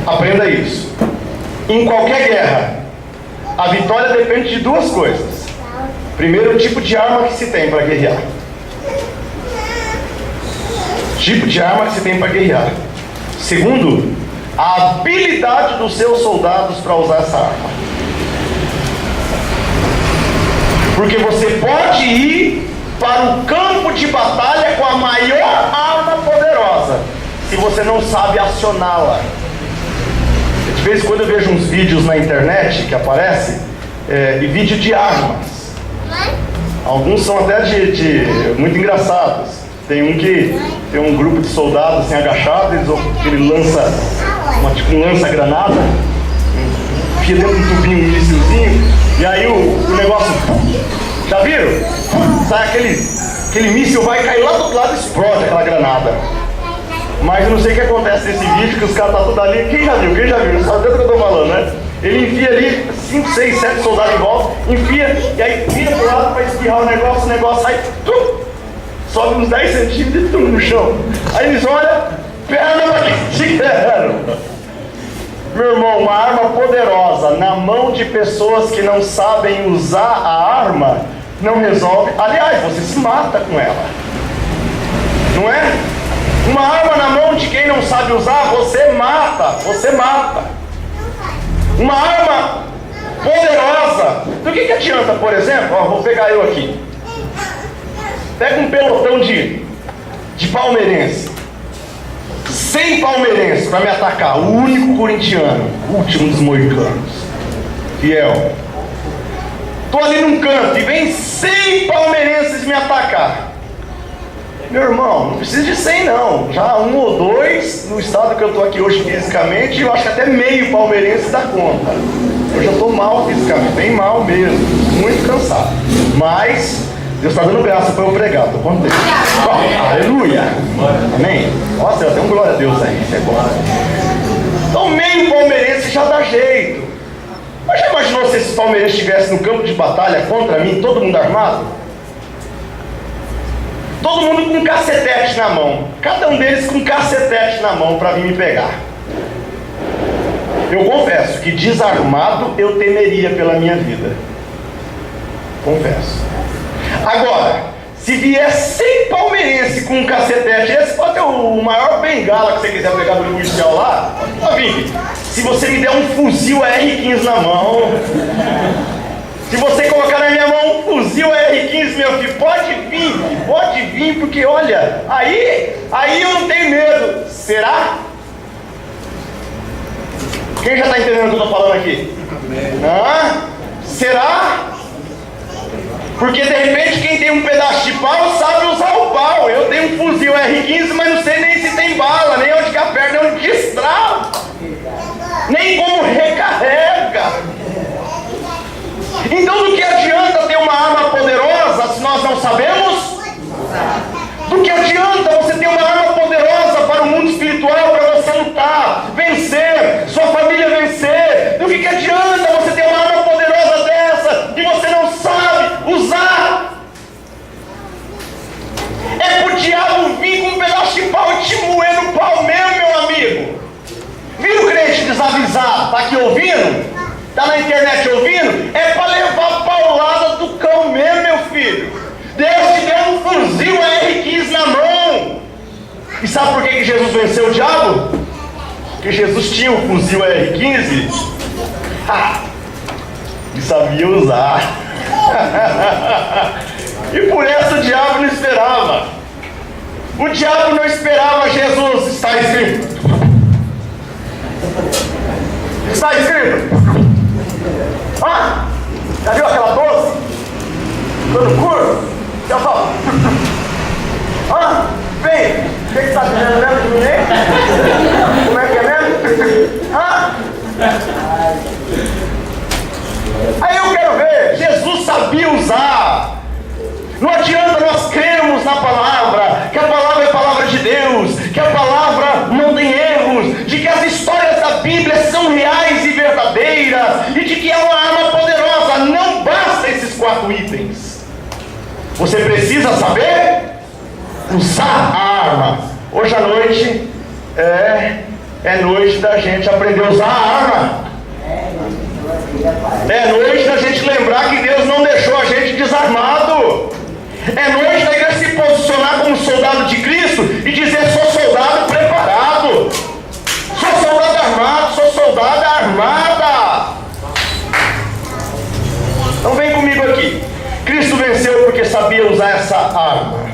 Aprenda isso. Em qualquer guerra, a vitória depende de duas coisas. Primeiro, o tipo de arma que se tem para guerrear. Tipo de arma que se tem para guerrear. Segundo, a habilidade dos seus soldados para usar essa arma. Porque você pode ir para o campo de batalha com a maior arma poderosa, se você não sabe acioná-la. De vez em quando eu vejo uns vídeos na internet que aparecem, e vídeo de armas. Alguns são até muito engraçados. Tem um grupo de soldados assim agachados, ele lança um lança-granada, enfia dentro de um tubinho, um míssilzinho, e aí o negócio, já viram? Sai aquele míssil, vai cair lá do outro lado e explode aquela granada. Mas eu não sei o que acontece nesse vídeo, que os caras estão tudo ali. Quem já viu? Sabe o que eu estou falando, né? Ele enfia ali 5, 6, 7 soldados em volta, enfia, e aí vira pro lado para espirrar o negócio sai, sobe uns 10 centímetros e no chão. Aí eles olham, perna pra que quero. Meu irmão, uma arma poderosa na mão de pessoas que não sabem usar a arma, não resolve. Aliás, você se mata com ela. Não é? Uma arma na mão de quem não sabe usar, você mata. Uma arma poderosa. Do que adianta, por exemplo, vou pegar eu aqui. Pega um pelotão de palmeirense. 100 palmeirenses para me atacar. O único corintiano, o último dos moicanos. Fiel. Estou ali num canto e vem 100 palmeirenses me atacar. Meu irmão, não precisa de 100 não. Já 1 ou 2, no estado que eu estou aqui hoje fisicamente, eu acho que até meio palmeirense dá conta. Eu já estou mal fisicamente, bem mal mesmo, muito cansado. Mas Deus está dando graça para eu pregar, estou contente. Aleluia! Amém? Nossa, tem um glória a Deus aí, isso é bom. Então meio palmeirense já dá jeito. Mas já imaginou se esses palmeirenses estivessem no campo de batalha contra mim, todo mundo armado? Todo mundo com um cacetete na mão. Cada um deles com um cacetete na mão para vir me pegar. Eu confesso que desarmado eu temeria pela minha vida. Confesso. Agora, se vier 100 palmeirenses com um cacetete, esse pode ter o maior bengala que você quiser pegar do policial lá. Vini, se você me der um fuzil AR-15 na mão, se você colocar na minha mão um fuzil AR-15, meu filho, pode vir, porque olha, aí eu não tenho medo. Será? Quem já está entendendo o que eu estou falando aqui? Será? Porque de repente quem tem um pedaço de pau sabe usar o pau. Eu tenho um fuzil R15, mas não sei nem se tem bala, nem onde que aperta, nem onde destrava, nem como recarrega. Então do que adianta ter uma arma poderosa se nós não sabemos? Do que adianta você ter uma arma poderosa para o mundo espiritual, para você lutar, vencer, sua família vencer? Do que adianta você ter uma arma poderosa dessa que você não sabe usar? É pro diabo vir com um pedaço de pau e te moer no pau mesmo, meu amigo. Viu o crente desavisado? Está aqui ouvindo? Está na internet ouvindo? É para levar a paulada do cão mesmo, meu filho. Deus te deu um fuzil R15 na mão. E sabe por que Jesus venceu o diabo? Porque Jesus tinha um fuzil R15 e sabia usar. E por isso o diabo não esperava. O diabo não esperava Jesus. Está escrito. Está escrito. Já viu aquela doce? Todo curto? Já falo. Vem. O que está dizendo mesmo? Como é que é mesmo? Aí eu quero ver. Jesus sabia usar. Não adianta nós crermos na palavra, que a palavra é a palavra de Deus, que a palavra não tem erros, de que as histórias da Bíblia são reais e verdadeiras, e de que é uma arma poderosa. Não basta esses 4 itens. Você precisa saber usar a arma. Hoje à noite é noite da gente aprender a usar a arma. É noite da gente lembrar que Deus não deixou a gente desarmado. É noite da igreja se posicionar como soldado de Cristo e dizer: sou soldado preparado, sou soldado armado, sou soldada armada. Então vem comigo aqui. Cristo venceu porque sabia usar essa arma.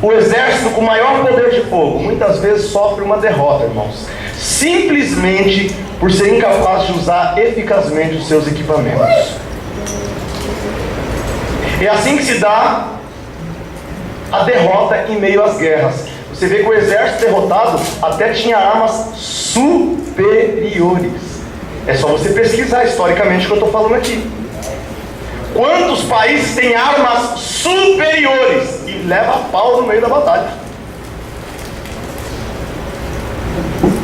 O exército com maior poder de fogo muitas vezes sofre uma derrota, irmãos, simplesmente por ser incapaz de usar eficazmente os seus equipamentos. É assim que se dá a derrota em meio às guerras. Você vê que o exército derrotado até tinha armas superiores. É só você pesquisar historicamente o que eu estou falando aqui. Quantos países têm armas superiores e leva a pau no meio da batalha?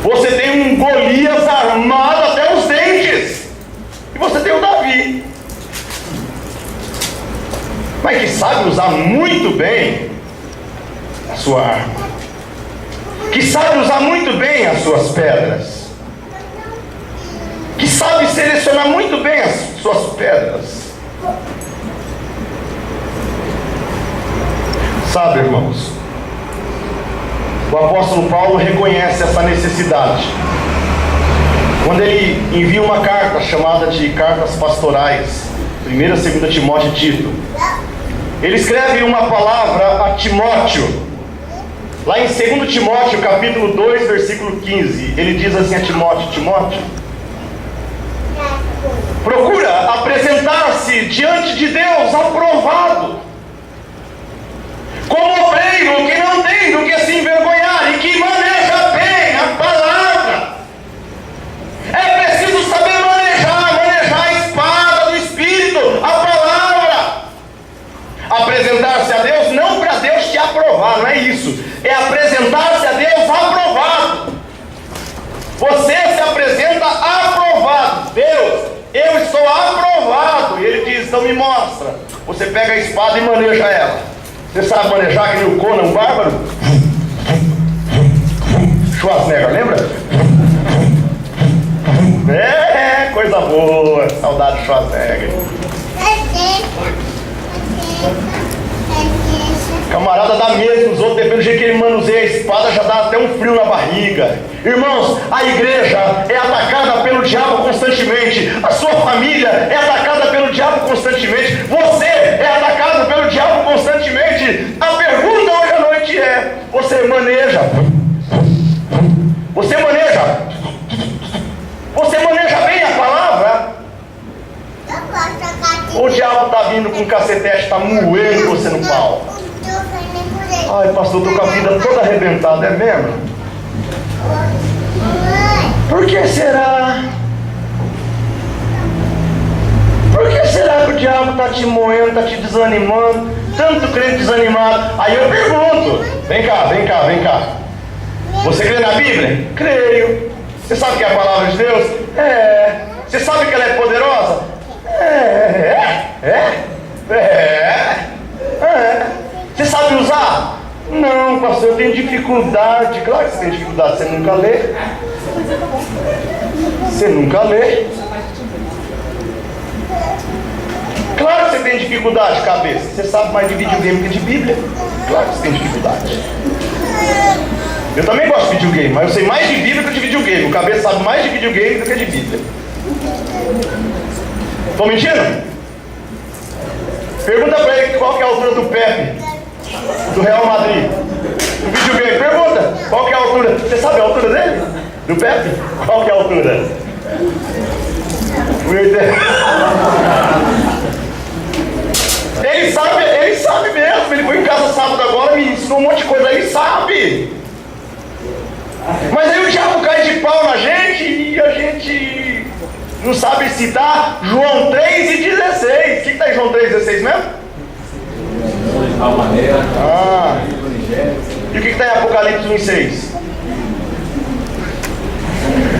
Você tem um Golias armado até os dentes, e você tem o Davi, mas que sabe usar muito bem a sua arma, que sabe usar muito bem as suas pedras, que sabe selecionar muito bem as suas pedras. Sabe, irmãos, o apóstolo Paulo reconhece essa necessidade quando ele envia uma carta chamada de Cartas Pastorais, 1ª e 2ª Timóteo e Tito. Ele escreve uma palavra a Timóteo, lá em 2 Timóteo, capítulo 2, versículo 15. Ele diz assim a Timóteo: Timóteo, procura apresentar-se mostre diante de Deus aprovado, como obreiro que não tem do que se envergonhar e que maneja bem a palavra. É preciso saber manejar a espada do Espírito, a palavra. Apresentar-se a Deus não para Deus te aprovar, não é isso. É apresentar-se a Deus aprovado. Você se apresenta aprovado. Deus, eu estou aprovado. E Ele diz, então me mostra. Você pega a espada e maneja ela. Você sabe manejar que nem o Conan, um bárbaro? Schwarzenegger, lembra? É, coisa boa. Saudade de Schwarzenegger. Camarada dá medo nos outros, depende do jeito que ele manuseia a espada, já dá até um frio na barriga. Irmãos, a igreja é atacada pelo diabo constantemente. A sua família é atacada pelo diabo constantemente. Você é atacado pelo diabo constantemente. A pergunta hoje à noite é: você maneja? Você maneja? Você maneja bem a palavra? O diabo está vindo com um cacetete, está moendo você no pau. Ai, pastor, estou com a vida toda arrebentada, é mesmo? Por que será? Por que será que o diabo está te moendo, está te desanimando? Tanto crente desanimado. Aí eu pergunto: vem cá. Você crê na Bíblia? Creio. Você sabe que é a palavra de Deus? É. Você sabe que ela é poderosa? Você sabe usar? Não, pastor, eu tenho dificuldade. Claro que você tem dificuldade, você nunca lê. Claro que você tem dificuldade, cabeça. Você sabe mais de videogame que de Bíblia. Claro que você tem dificuldade. Eu também gosto de videogame, mas eu sei mais de Bíblia que de videogame. O cabeça sabe mais de videogame do que de Bíblia. Estou mentindo? Pergunta para ele qual que é a altura do Pepe, do Real Madrid, do videogame. Pergunta, qual que é a altura? Você sabe a altura dele? Do Pepe? Qual que é a altura? Ele sabe mesmo. Ele foi em casa sábado agora, me ensinou um monte de coisa, ele sabe. Mas aí o diabo cai de pau na gente e a gente não sabe citar João 3:16. O que está em João 3:16 mesmo? E o que está em Apocalipse 1:6?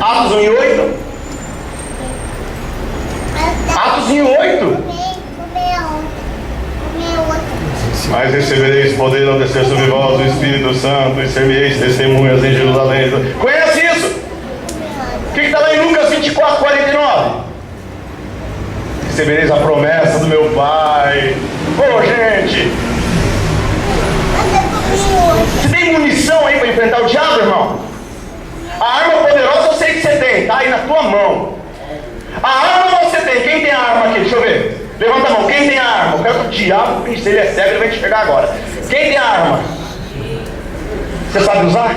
Atos 1:8? Atos 1:8? Mas recebereis poder ao descer sobre vós o Espírito Santo e ser-me-eis testemunhas em Jerusalém. Conhece isso? O que está lá em Lucas 24:49? Recebereis a promessa do meu Pai. Gente, você tem munição aí para enfrentar o diabo, irmão? A arma poderosa eu sei que você tem, está aí na tua mão. A arma você tem. Quem tem a arma aqui? Deixa eu ver. Levanta a mão. Quem tem a arma? Eu quero que o diabo, se ele é cego, ele vai te pegar agora. Quem tem a arma? Você sabe usar?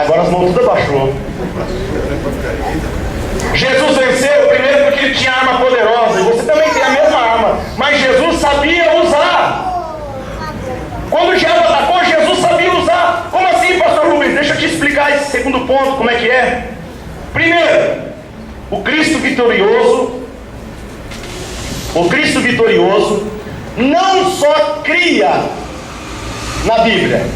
Agora as mãos tudo abaixou. Jesus venceu primeiro porque ele tinha arma poderosa. E você também tem a mesma arma. Mas Jesus sabia usar. Quando o diabo atacou, Jesus sabia usar. Como assim, pastor Rubens? Deixa eu te explicar esse segundo ponto, como é que é. Primeiro, o Cristo vitorioso não só cria na Bíblia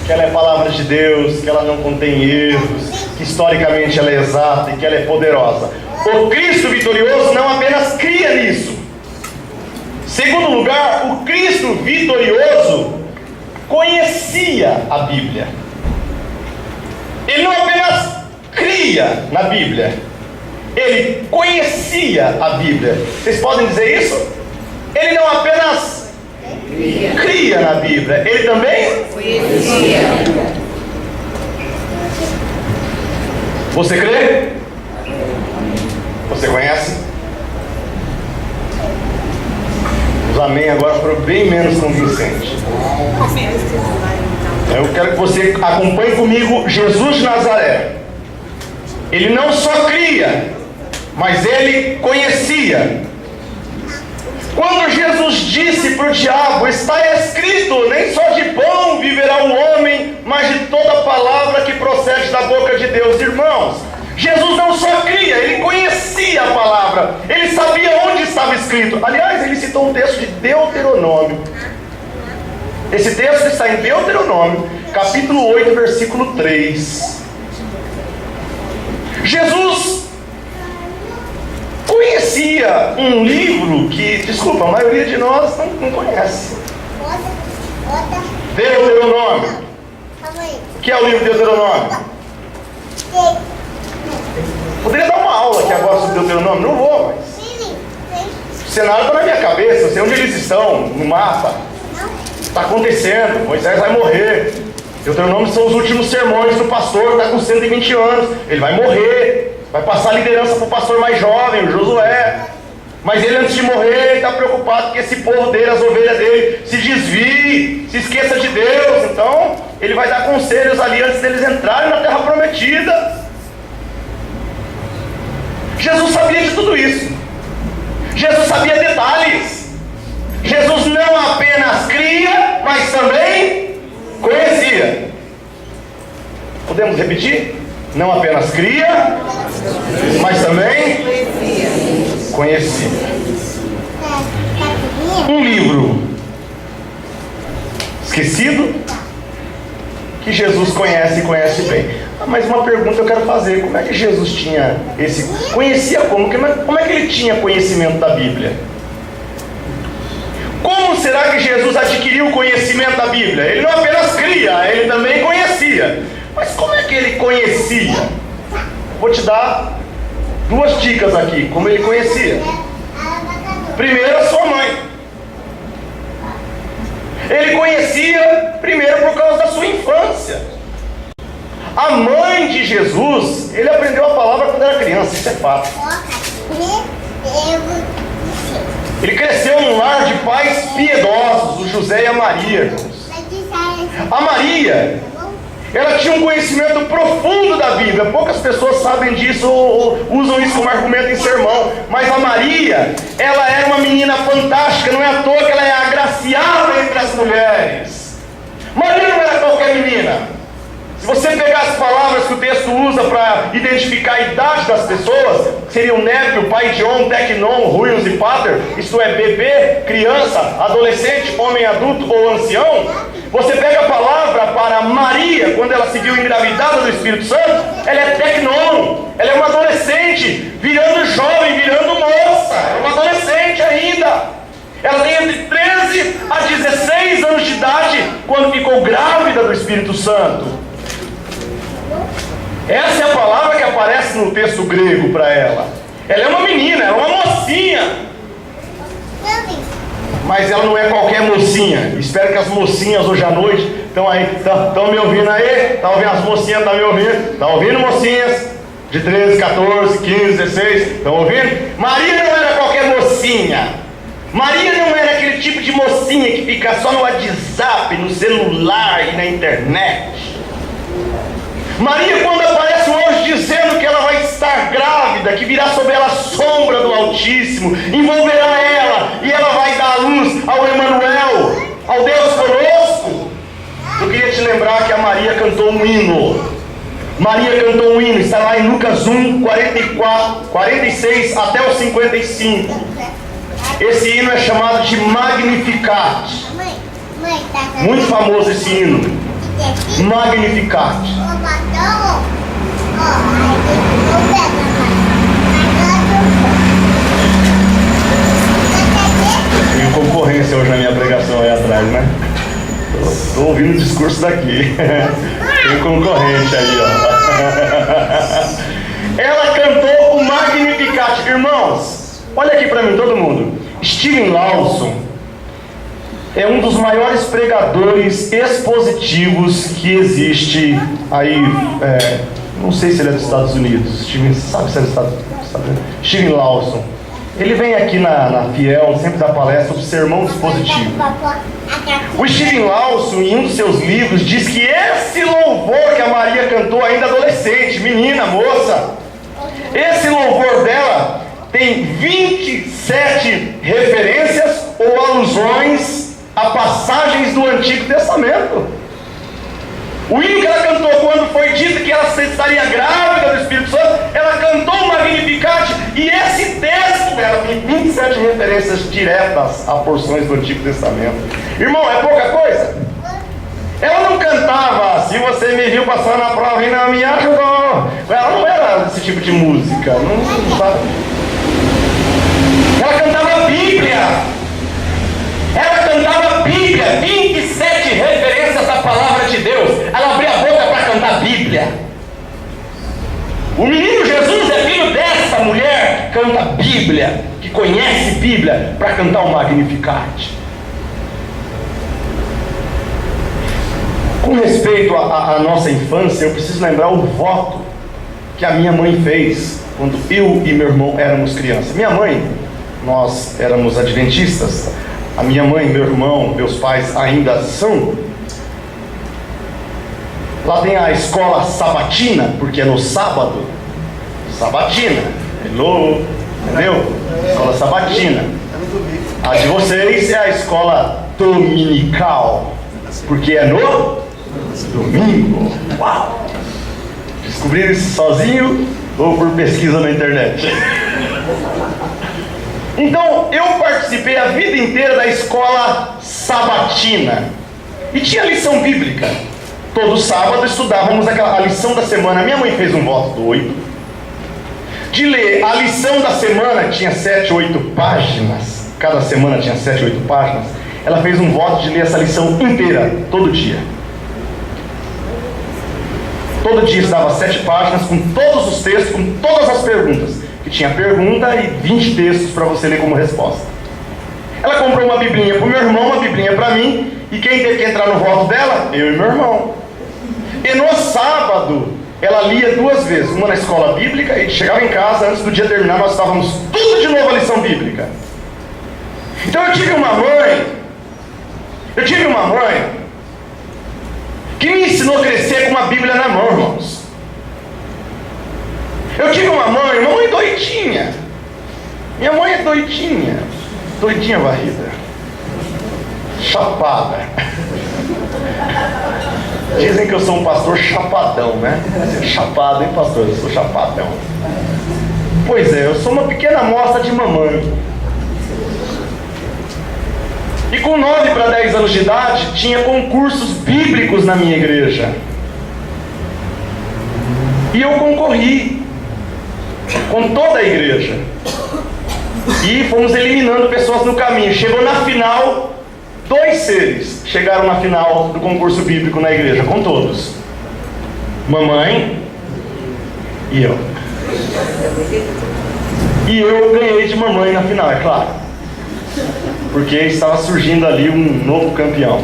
que ela é palavra de Deus, que ela não contém erros, que historicamente ela é exata e que ela é poderosa. O Cristo vitorioso não apenas cria nisso. Segundo lugar, o Cristo vitorioso conhecia a Bíblia. Ele não apenas cria na Bíblia, ele conhecia a Bíblia. Vocês podem dizer isso? Ele não apenas cria na Bíblia, ele também conhecia. Você crê? Você conhece? Os amém agora foram bem menos convincentes. Eu quero que você acompanhe comigo Jesus de Nazaré. Ele não só cria, mas ele conhecia. Quando Jesus disse para o diabo: está escrito, nem só de pão viverá o homem, mas de toda palavra que procede da boca de Deus. Irmãos, Jesus não só cria, ele conhecia a palavra, ele sabia onde estava escrito. Aliás, ele citou um texto de Deuteronômio. Esse texto está em Deuteronômio, capítulo 8, versículo 3. Jesus conhecia um livro que, desculpa, a maioria de nós não conhece. Deuteronômio. O que é o livro de Deuteronômio? Poderia dar uma aula aqui agora sobre Deuteronômio, não vou, mas o cenário está na minha cabeça, eu sei onde eles estão, no mapa. Está acontecendo, Moisés vai morrer. Deuteronômio são os últimos sermões do pastor, está com 120 anos, ele vai morrer. Vai passar a liderança para o pastor mais jovem, o Josué. Mas ele, antes de morrer, ele está preocupado que esse povo dele, as ovelhas dele, se desvie, se esqueça de Deus. Então, ele vai dar conselhos ali antes deles entrarem na terra prometida. Jesus sabia de tudo isso. Jesus sabia detalhes. Jesus não apenas cria, mas também conhecia. Podemos repetir? Não apenas cria, mas também conhecia. Um livro esquecido que Jesus conhece e conhece bem. Mas uma pergunta eu quero fazer: como é que Jesus tinha esse... Conhecia como? Como é que ele tinha conhecimento da Bíblia? Como será que Jesus adquiriu o conhecimento da Bíblia? Ele não apenas cria, ele também conhecia. Mas como é que ele conhecia? Vou te dar duas dicas aqui, como ele conhecia. Primeiro, a sua mãe. Ele conhecia primeiro por causa da sua infância. A mãe de Jesus, ele aprendeu a palavra quando era criança, isso é fato. Ele cresceu num lar de pais piedosos, o José e a Maria. A Maria, ela tinha um conhecimento profundo da Bíblia. Poucas pessoas sabem disso ou usam isso como argumento em sermão. Mas a Maria, ela era uma menina fantástica. Não é à toa que ela é agraciada entre as mulheres. Maria não era qualquer menina. Se você pegar as palavras que o texto usa para identificar a idade das pessoas, que seriam népio, pai de on, tecnon, ruios e pater, isto é, bebê, criança, adolescente, homem adulto ou ancião, você pega a palavra para Maria, quando ela se viu engravidada do Espírito Santo, ela é tecnon, ela é uma adolescente, virando jovem, virando moça, é uma adolescente ainda. Ela tem entre 13 a 16 anos de idade, quando ficou grávida do Espírito Santo. Essa é a palavra que aparece no texto grego para ela. Ela é uma menina, ela é uma mocinha. Mas ela não é qualquer mocinha. Espero que as mocinhas hoje à noite estão aí, estão me ouvindo aí? Tá ouvindo? As mocinhas estão me ouvindo? Estão ouvindo, mocinhas? De 13, 14, 15, 16, estão ouvindo? Maria não era qualquer mocinha. Maria não era aquele tipo de mocinha que fica só no WhatsApp, no celular e na internet. Maria, quando aparece o anjo dizendo que ela vai estar grávida, que virá sobre ela a sombra do Altíssimo, envolverá ela, e ela vai dar luz ao Emanuel, ao Deus conosco. Eu queria te lembrar que a Maria cantou um hino. Maria cantou um hino, está lá em Lucas 1, 46 até o 55. Esse hino é chamado de Magnificat. Muito famoso esse hino. Magnificat. Tem concorrência hoje na minha pregação aí atrás, né? Estou ouvindo o discurso daqui. Tem concorrente aí, ó. Ela cantou o Magnificat. Irmãos, olha aqui para mim, todo mundo. Steven Lawson é um dos maiores pregadores expositivos que existe aí. Não sei se ele é dos Estados Unidos. Sabe se é dos Estados Unidos? Steven Lawson. Ele vem aqui na Fiel, sempre dá palestra sobre sermão expositivo. O Steven Lawson, em um dos seus livros, diz que esse louvor que a Maria cantou ainda adolescente, menina, moça, esse louvor dela tem 27 referências ou alusões a passagens do Antigo Testamento. O hino que ela cantou quando foi dito que ela estaria grávida do Espírito Santo, ela cantou o Magnificat, e esse texto dela tem 27 referências diretas a porções do Antigo Testamento. Irmão, é pouca coisa? Ela não cantava, se você me viu passando na prova e não me ajudou. Ela não era esse tipo de música, não sabe? Ela cantava a Bíblia. Ela cantava a Bíblia, 27 referências à palavra de Deus. Ela abria a boca para cantar a Bíblia. O menino Jesus é filho dessa mulher que canta a Bíblia, que conhece Bíblia, para cantar o Magnificat. Com respeito à nossa infância, eu preciso lembrar o voto que a minha mãe fez quando eu e meu irmão éramos crianças. Minha mãe, nós éramos adventistas. A minha mãe, meu irmão, meus pais ainda são. Lá tem a escola sabatina, porque é no sábado. Sabatina. Entendeu? Escola sabatina. A de vocês é a escola dominical, porque é no domingo. Uau! Descobriram isso sozinho ou por pesquisa na internet? Então, eu participei a vida inteira da escola sabatina. E tinha lição bíblica. Todo sábado estudávamos a lição da semana. Minha mãe fez um voto doido de ler a lição da semana, que tinha 7, 8 páginas. Cada semana tinha 7, 8 páginas. Ela fez um voto de ler essa lição inteira, todo dia. Todo dia estava 7 páginas, com todos os textos, com todas as perguntas. Que tinha pergunta e 20 textos para você ler como resposta. Ela comprou uma biblinha para o meu irmão, uma biblinha para mim, e quem teve que entrar no voto dela? Eu e meu irmão. E no sábado, ela lia 2 vezes, uma na escola bíblica, e chegava em casa, antes do dia terminar, nós estávamos tudo de novo a lição bíblica. Então eu tive uma mãe que me ensinou a crescer com uma Bíblia na mão, irmãos. Eu tive uma mãe doidinha. Minha mãe é doidinha varrida, chapada. Dizem que eu sou um pastor chapadão, né? Chapado, hein, pastor? Eu sou chapadão. Pois é, eu sou uma pequena amostra de mamãe. E com 9 para 10 anos de idade, tinha concursos bíblicos na minha igreja. E eu concorri com toda a igreja. E fomos eliminando pessoas no caminho. Chegou na final, 2 seres chegaram na final do concurso bíblico na igreja, com todos. Mamãe e eu. E eu ganhei de mamãe na final, é claro. Porque estava surgindo ali um novo campeão.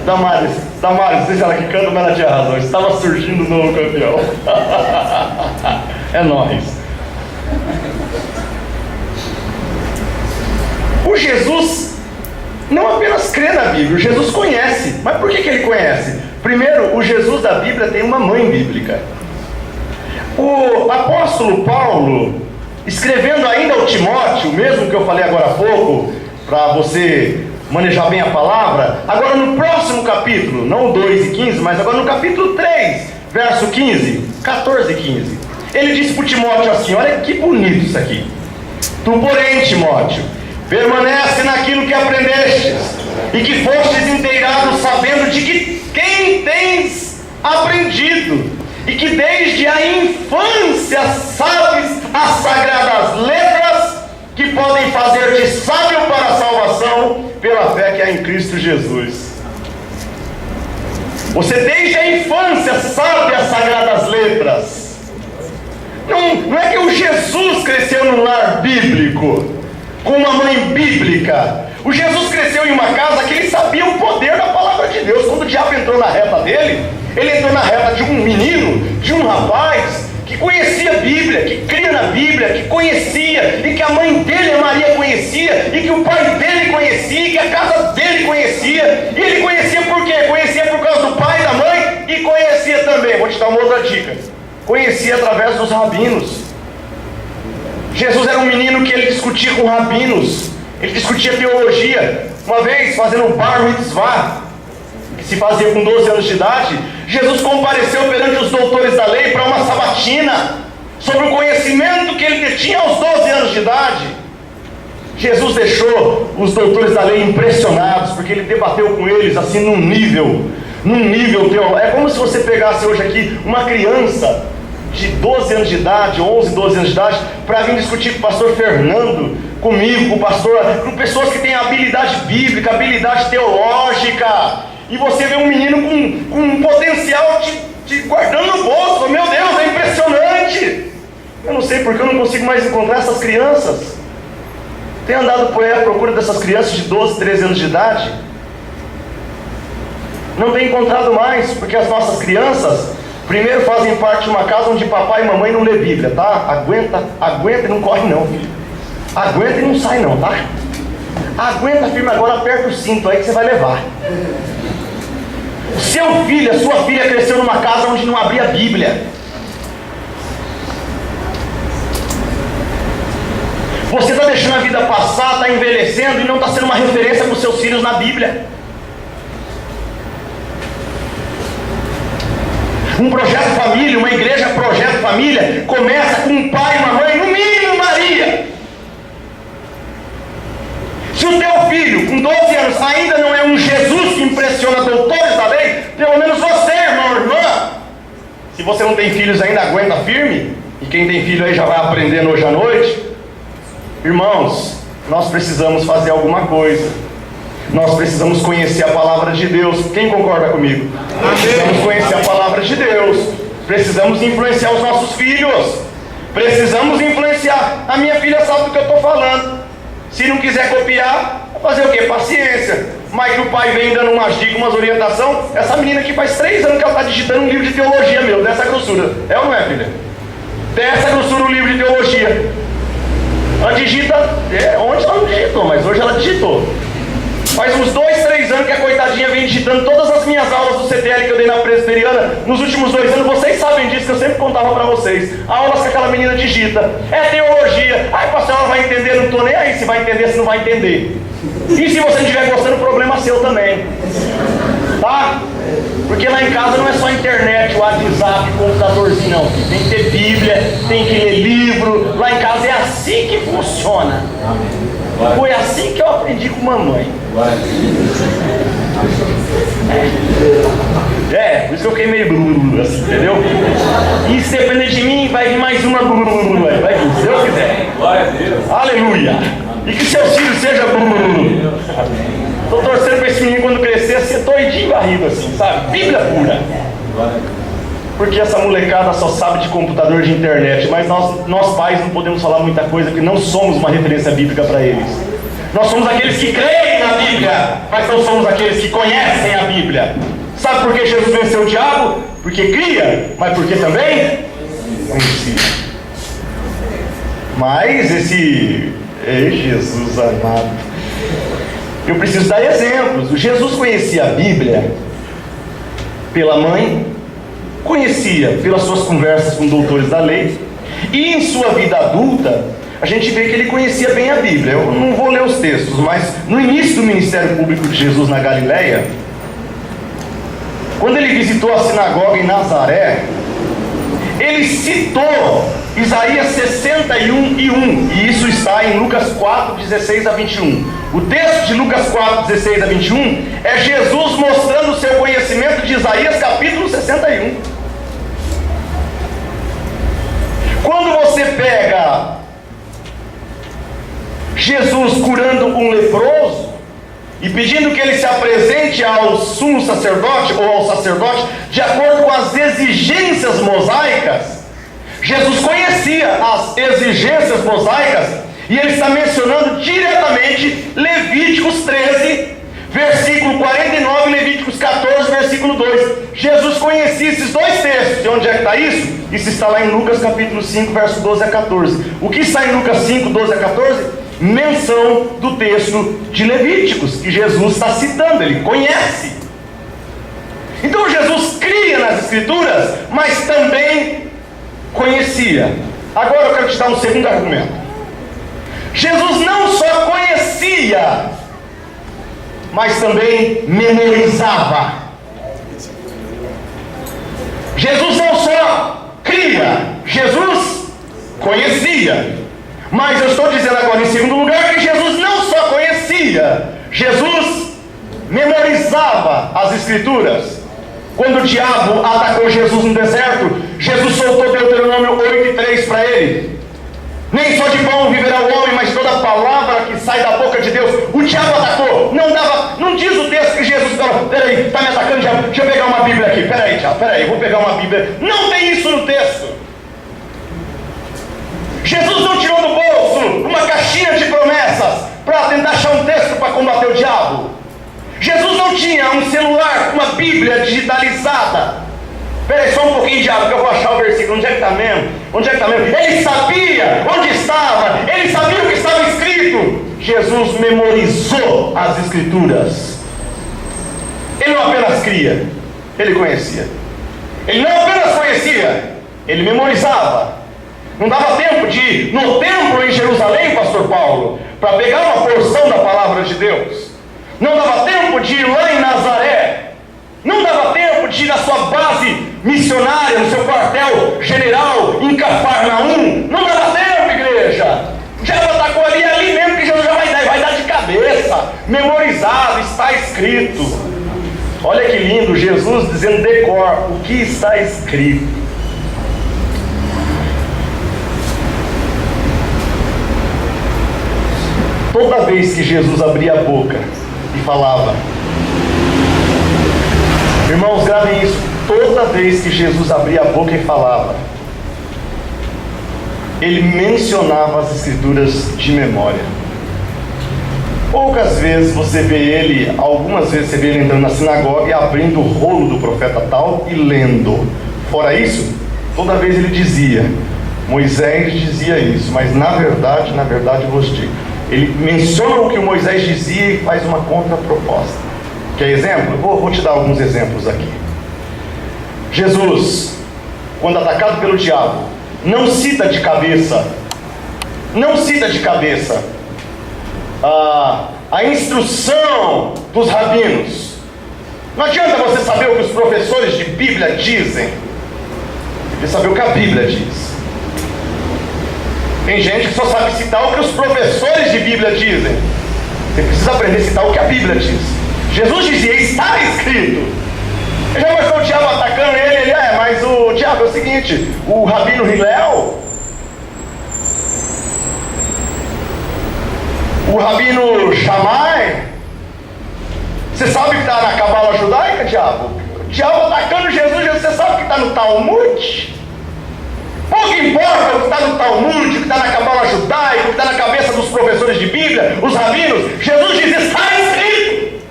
Damares, não sei se ela que canta, mas ela tinha razão. Estava surgindo um novo campeão. É nóis. O Jesus não apenas crê na Bíblia, o Jesus conhece. Mas por que ele conhece? Primeiro, o Jesus da Bíblia tem uma mãe bíblica. O apóstolo Paulo, escrevendo ainda ao Timóteo, mesmo que eu falei agora há pouco, para você manejar bem a palavra, agora no próximo capítulo, não o 2 e 15, mas agora no capítulo 3, verso 15, 14 e 15, ele disse para o Timóteo assim: olha que bonito isso aqui. Tu, porém, Timóteo, permanece naquilo que aprendestes e que fostes inteirado, sabendo de que quem tens aprendido, e que desde a infância sabes as sagradas letras que podem fazer-te sábio para a salvação pela fé que há em Cristo Jesus. Você desde a infância sabe as sagradas letras. Não é que o Jesus cresceu num lar bíblico, com uma mãe bíblica. O Jesus cresceu em uma casa que ele sabia o poder da palavra de Deus. Quando o diabo entrou na reta dele, ele entrou na reta de um menino, de um rapaz que conhecia a Bíblia, que cria na Bíblia, que conhecia, e que a mãe dele, a Maria, conhecia, e que o pai dele conhecia, e que a casa dele conhecia. E ele conhecia por quê? Conhecia por causa do pai e da mãe, e conhecia também, vou te dar uma outra dica, conhecia através dos rabinos. Jesus era um menino que ele discutia com rabinos, ele discutia teologia. Uma vez, fazendo o bar mitzvah, que se fazia com 12 anos de idade, Jesus compareceu perante os doutores da lei para uma sabatina, sobre o conhecimento que ele tinha aos 12 anos de idade. Jesus deixou os doutores da lei impressionados, porque ele debateu com eles assim num nível teológico. É como se você pegasse hoje aqui uma criança de 12 anos de idade, 11, 12 anos de idade, para vir discutir com o pastor Fernando, comigo, com o pastor, com pessoas que têm habilidade bíblica, habilidade teológica, e você vê um menino com um potencial te guardando no bolso. Meu Deus, é impressionante. Eu não sei porque eu não consigo mais encontrar essas crianças. Tenho andado por aí à procura dessas crianças de 12, 13 anos de idade. Não tenho encontrado mais, porque as nossas crianças primeiro fazem parte de uma casa onde papai e mamãe não lê Bíblia, tá? Aguenta e não corre não, filho. Aguenta e não sai não, tá? Aguenta firme agora, aperta o cinto aí que você vai levar. Seu filho, a sua filha cresceu numa casa onde não abria Bíblia. Você está deixando a vida passar, está envelhecendo e não está sendo uma referência para os seus filhos na Bíblia. Um projeto família, uma igreja projeto família, começa com um pai e uma mãe, no mínimo Maria. Se o teu filho, com 12 anos, ainda não é um Jesus que impressiona doutores da lei, pelo menos você, irmão ou irmã, se você não tem filhos ainda, aguenta firme, e quem tem filho aí já vai aprendendo hoje à noite. Irmãos, nós precisamos fazer alguma coisa. Nós precisamos conhecer a palavra de Deus. Quem concorda comigo? Precisamos conhecer a palavra de Deus. Precisamos influenciar os nossos filhos. Precisamos influenciar. A minha filha sabe do que eu estou falando. Se não quiser copiar, fazer o quê? Paciência. Mas que o pai vem dando umas dicas, umas orientação. Essa menina aqui faz 3 anos que ela está digitando um livro de teologia meu, dessa grossura. É ou não é, filha? Dessa grossura um livro de teologia. Ela digita, ontem ela não digitou, mas hoje ela digitou. Faz uns 2, 3 anos que a coitadinha vem digitando todas as minhas aulas do CTL que eu dei na presbiteriana. Nos últimos 2 anos, vocês sabem disso, que eu sempre contava para vocês. Aulas que aquela menina digita. É teologia. Ai, pastor, ela vai entender, não estou nem aí se vai entender, se não vai entender. E se você não estiver gostando, o problema é seu também. Tá? Porque lá em casa não é só internet, WhatsApp, computadorzinho, não. Tem que ter Bíblia, tem que ler livro. Lá em casa é assim que funciona. Foi assim que eu aprendi com mamãe. Por isso que eu fiquei meio assim, entendeu? E se depender de mim, vai vir mais uma vai vir, se Deus quiser. Glória a Deus. Aleluia. E que seus filhos sejam Estou torcendo para esse menino quando crescer ser doidinho varrido assim, sabe? Bíblia pura. Porque essa molecada só sabe de computador, de internet. Mas nós pais não podemos falar muita coisa, porque não somos uma referência bíblica para eles. Nós somos aqueles que creem na Bíblia, mas não somos aqueles que conhecem a Bíblia. Sabe por que Jesus venceu o diabo? Porque cria, mas porque também conhecia. Mas Ei, Jesus amado, eu preciso dar exemplos. O Jesus conhecia a Bíblia pela mãe, conhecia pelas suas conversas com doutores da lei, e em sua vida adulta, a gente vê que ele conhecia bem a Bíblia. Eu não vou ler os textos, mas no início do ministério público de Jesus na Galileia, quando ele visitou a sinagoga em Nazaré, ele citou Isaías 61:1, e isso está em Lucas 4, 16 a 21. O texto de Lucas 4, 16 a 21 é Jesus mostrando o seu conhecimento de Isaías capítulo 61. Quando você pega Jesus curando um leproso e pedindo que ele se apresente ao sumo sacerdote ou ao sacerdote de acordo com as exigências mosaicas, Jesus conhecia as exigências mosaicas, e ele está mencionando diretamente Levíticos 13, versículo 49, e Levíticos 14, versículo 2. Jesus conhecia esses 2 textos. E onde é que está isso? Isso está lá em Lucas capítulo 5, verso 12 a 14. O que está em Lucas 5, 12 a 14? Menção do texto de Levíticos, que Jesus está citando, ele conhece. Então Jesus cria nas Escrituras, mas também conhecia. Agora eu quero te dar um segundo argumento. Jesus não só conhecia, mas também memorizava. Jesus não só cria, Jesus conhecia. Mas eu estou dizendo agora em segundo lugar que Jesus não só conhecia, Jesus memorizava as Escrituras. Quando o diabo atacou Jesus no deserto, Jesus soltou Deuteronômio 8:3 para ele. Nem só de pão viverá o homem, mas toda palavra que sai da boca de Deus. O diabo atacou, não diz o texto que Jesus falou: peraí, está me atacando, diabo, deixa eu pegar uma Bíblia aqui, peraí, diabo, peraí, vou pegar uma Bíblia. Não tem isso no texto. Jesus não tirou do bolso uma caixinha de promessas para tentar achar um texto para combater o diabo. Jesus não tinha um celular com uma Bíblia digitalizada. Espera aí só um pouquinho, diabo, que eu vou achar o versículo. Onde é que está mesmo? Onde é que está mesmo? Ele sabia onde estava. Ele sabia o que estava escrito. Jesus memorizou as Escrituras. Ele não apenas cria, ele conhecia. Ele não apenas conhecia, ele memorizava. Não dava tempo de ir no templo em Jerusalém, pastor Paulo, para pegar uma porção da palavra de Deus. Não dava tempo de ir lá em Nazaré. Não dava tempo de ir na sua base missionária, no seu quartel general em Cafarnaum. Não dava tempo, igreja. Já atacou ali mesmo que Jesus já vai dar de cabeça. Memorizado, está escrito. Olha que lindo, Jesus dizendo decor o que está escrito. Toda vez que Jesus abria a boca e falava, irmãos, gravem isso, toda vez que Jesus abria a boca e falava, ele mencionava as Escrituras de memória. Poucas vezes você vê ele, algumas vezes você vê ele entrando na sinagoga e abrindo o rolo do profeta tal e lendo. Fora isso, toda vez ele dizia, Moisés dizia isso, mas na verdade vos digo. Ele menciona o que o Moisés dizia e faz uma contraproposta. Quer exemplo? Vou te dar alguns exemplos aqui. Jesus, quando atacado pelo diabo, não cita de cabeça a instrução dos rabinos. Não adianta você saber o que os professores de Bíblia dizem, tem que saber o que a Bíblia diz. Tem gente que só sabe citar o que os professores de Bíblia dizem. Você precisa aprender a citar o que a Bíblia diz. Jesus dizia, está escrito. Eu já mostrou o diabo atacando ele, mas o diabo é o seguinte, o rabino Hillel, o rabino Shammai, você sabe que está na cabala judaica, diabo? O diabo atacando Jesus, você sabe que está no Talmud? Pouco importa o que está no Talmud, o que está na cabala judaica, o que está na cabeça dos professores de Bíblia, os rabinos. Jesus diz, está escrito.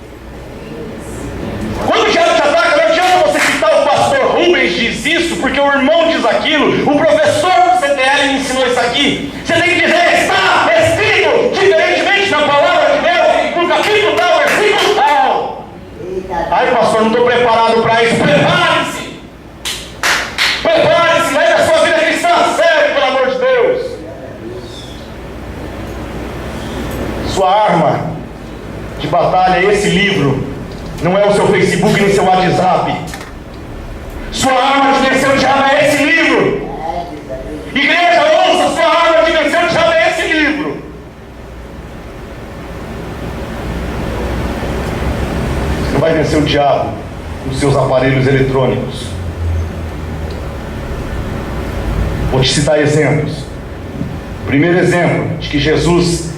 Quando o diabo te ataca, não adianta você citar o pastor Rubens diz isso, porque o irmão diz aquilo, o professor do CTL me ensinou isso aqui. Você tem que dizer, está escrito, diferentemente na palavra de Deus, no capítulo tal, versículo tal. Ai, pastor, não estou preparado para isso. Prepare-se, leve a sua vida cristã a sério, pelo amor de Deus. Sua arma de batalha é esse livro, não é o seu Facebook nem seu WhatsApp. Sua arma de vencer o diabo é esse livro. Igreja, ouça, sua arma de vencer o diabo é esse livro. Você não vai vencer o diabo com seus aparelhos eletrônicos. Vou te citar exemplos. Primeiro exemplo de que Jesus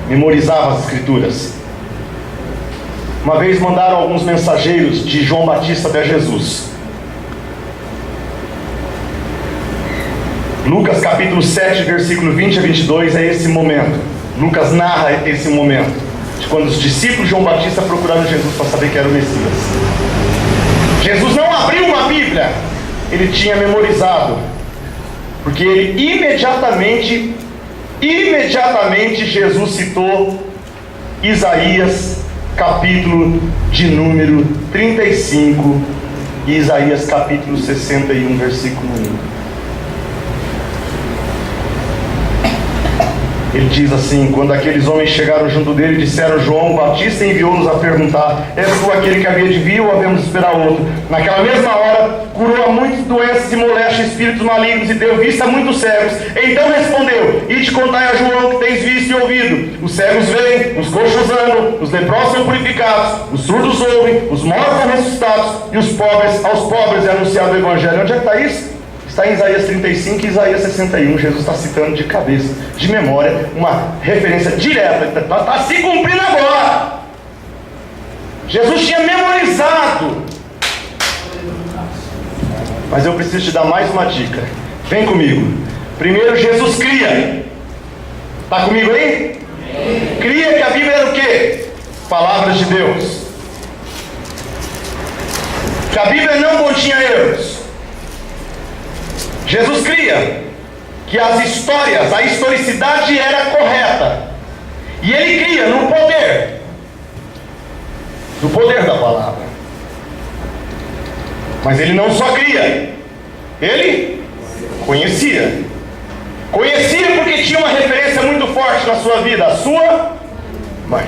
memorizava as Escrituras. Uma vez mandaram alguns mensageiros de João Batista até Jesus. Lucas capítulo 7, versículo 20 a 22 é esse momento. Lucas narra esse momento de quando os discípulos de João Batista procuraram Jesus para saber que era o Messias. Jesus não abriu uma Bíblia, ele tinha memorizado, porque ele imediatamente Jesus citou Isaías capítulo de número 35 e Isaías capítulo 61, versículo 1. Ele diz assim: quando aqueles homens chegaram junto dele, disseram: João Batista enviou-nos a perguntar: és tu aquele que havia de vir ou havemos de esperar outro? Naquela mesma hora, curou a muitos doenças e molestia, espíritos malignos, e deu vista a muitos cegos. Então respondeu: ide contai a João que tens visto e ouvido. Os cegos veem, os coxos andam, os leprosos são purificados, os surdos ouvem, os mortos são ressuscitados, e aos pobres é anunciado o evangelho. Onde é que está isso? Está em Isaías 35 e Isaías 61. Jesus está citando de cabeça, de memória, uma referência direta. Está se cumprindo agora. Jesus tinha memorizado. Mas eu preciso te dar mais uma dica. Vem comigo. Primeiro, Jesus cria. Está comigo aí? Cria que a Bíblia era o quê? Palavras de Deus. Que a Bíblia não continha erros. Jesus cria que as histórias, a historicidade era correta. E ele cria no poder, do poder da palavra. Mas ele não só cria, ele conhecia. Conhecia porque tinha uma referência muito forte na sua vida, a sua mãe.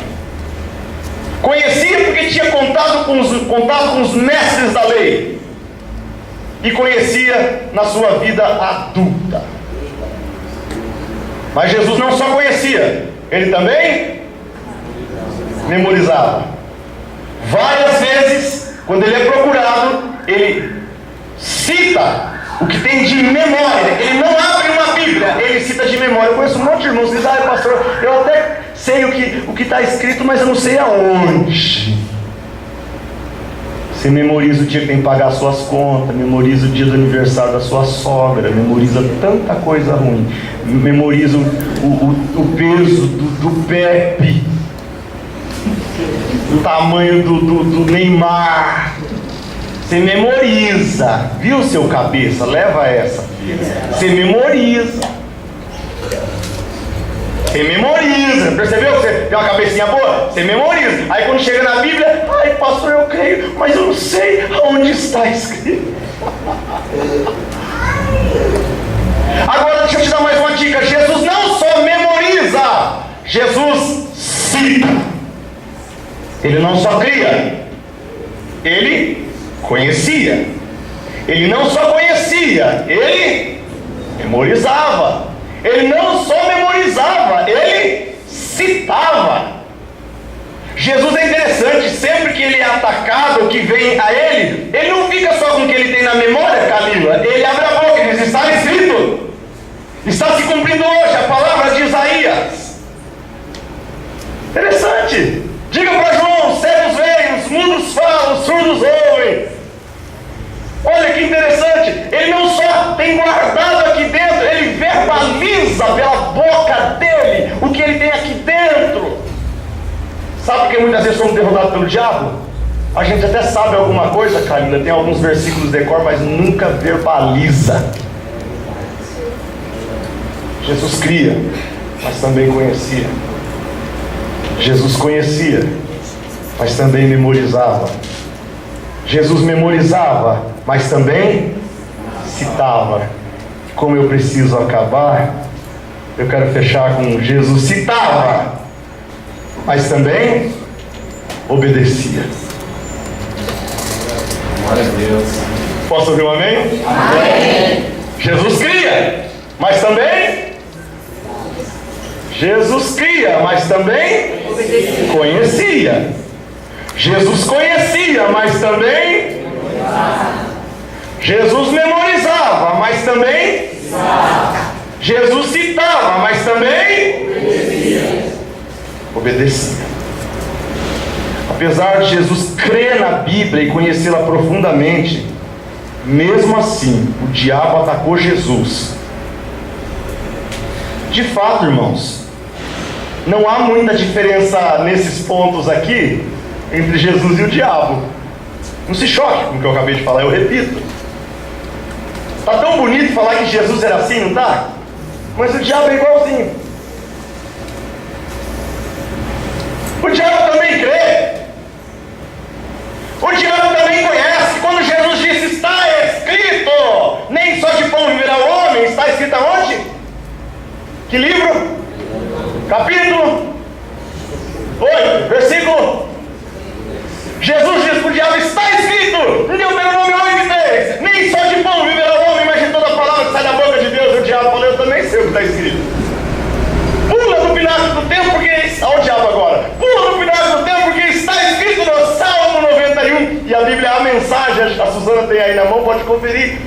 Conhecia porque tinha contato com os mestres da lei. E conhecia na sua vida adulta. Mas Jesus não só conhecia, ele também memorizava. Várias vezes, quando ele é procurado, ele cita o que tem de memória. Ele não abre uma Bíblia, ele cita de memória. Eu conheço um monte de irmãos que dizem: pastor, eu até sei o que está escrito, mas eu não sei aonde. Você memoriza o dia que tem que pagar suas contas, memoriza o dia do aniversário da sua sogra, memoriza tanta coisa ruim, memoriza o peso do Pepe, o tamanho do Neymar. Você memoriza, viu, seu cabeça? Leva essa, filha. Você memoriza. Você memoriza, percebeu que você tem uma cabecinha boa? Você memoriza. Aí quando chega na Bíblia: ai, pastor, eu creio, mas eu não sei aonde está escrito. Agora deixa eu te dar mais uma dica. Jesus não só memoriza, Jesus cita. Ele não só cria, ele conhecia. Ele não só conhecia, ele memorizava. Ele não só memorizava, ele citava. Jesus é interessante, sempre que ele é atacado, que vem a ele não fica só com o que ele tem na memória, Camila. Ele abre a boca e diz: está escrito, está se cumprindo hoje a palavra de Isaías. Interessante. Diga para João: os cegos veem, os mudos falam, os surdos ouvem. Olha que interessante, ele não só tem guardado aqui dentro, ele verbaliza pela boca dele o que ele tem aqui dentro. Sabe por que muitas vezes somos derrotados pelo diabo? A gente até sabe alguma coisa, Camila, tem alguns versículos de cor, mas nunca verbaliza. Jesus cria, mas também conhecia. Jesus conhecia, mas também memorizava. Jesus memorizava, mas também citava. Como eu preciso acabar, eu quero fechar com: Jesus citava, mas também obedecia. Glória a Deus. Posso ouvir um amém? Amém. Jesus cria, mas também Jesus cria, mas também conhecia. Jesus conhecia, mas também Jesus memorizava, mas também Jesus citava, mas também obedecia. Apesar de Jesus crer na Bíblia e conhecê-la profundamente, mesmo assim o diabo atacou Jesus. De fato, irmãos, não há muita diferença nesses pontos aqui entre Jesus e o diabo. Não se choque com o que eu acabei de falar, eu repito. Está tão bonito falar que Jesus era assim, não está? Mas o diabo é igualzinho. O diabo também crê. O diabo também conhece. Quando Jesus disse: está escrito, nem só de pão viverá o homem, está escrito aonde? Que livro? capítulo 8, versículo. Jesus diz para o diabo: está escrito em Deuteronômio 8:3, nem só de pão viverá o homem, mas de toda palavra que sai da boca de Deus. O diabo falou: eu também sei o que está escrito. Pula no pináculo do templo, porque... Olha o diabo agora. Pula no pináculo do templo, porque está escrito no Salmo 91. E a Bíblia, a mensagem, a Suzana tem aí na mão, pode conferir.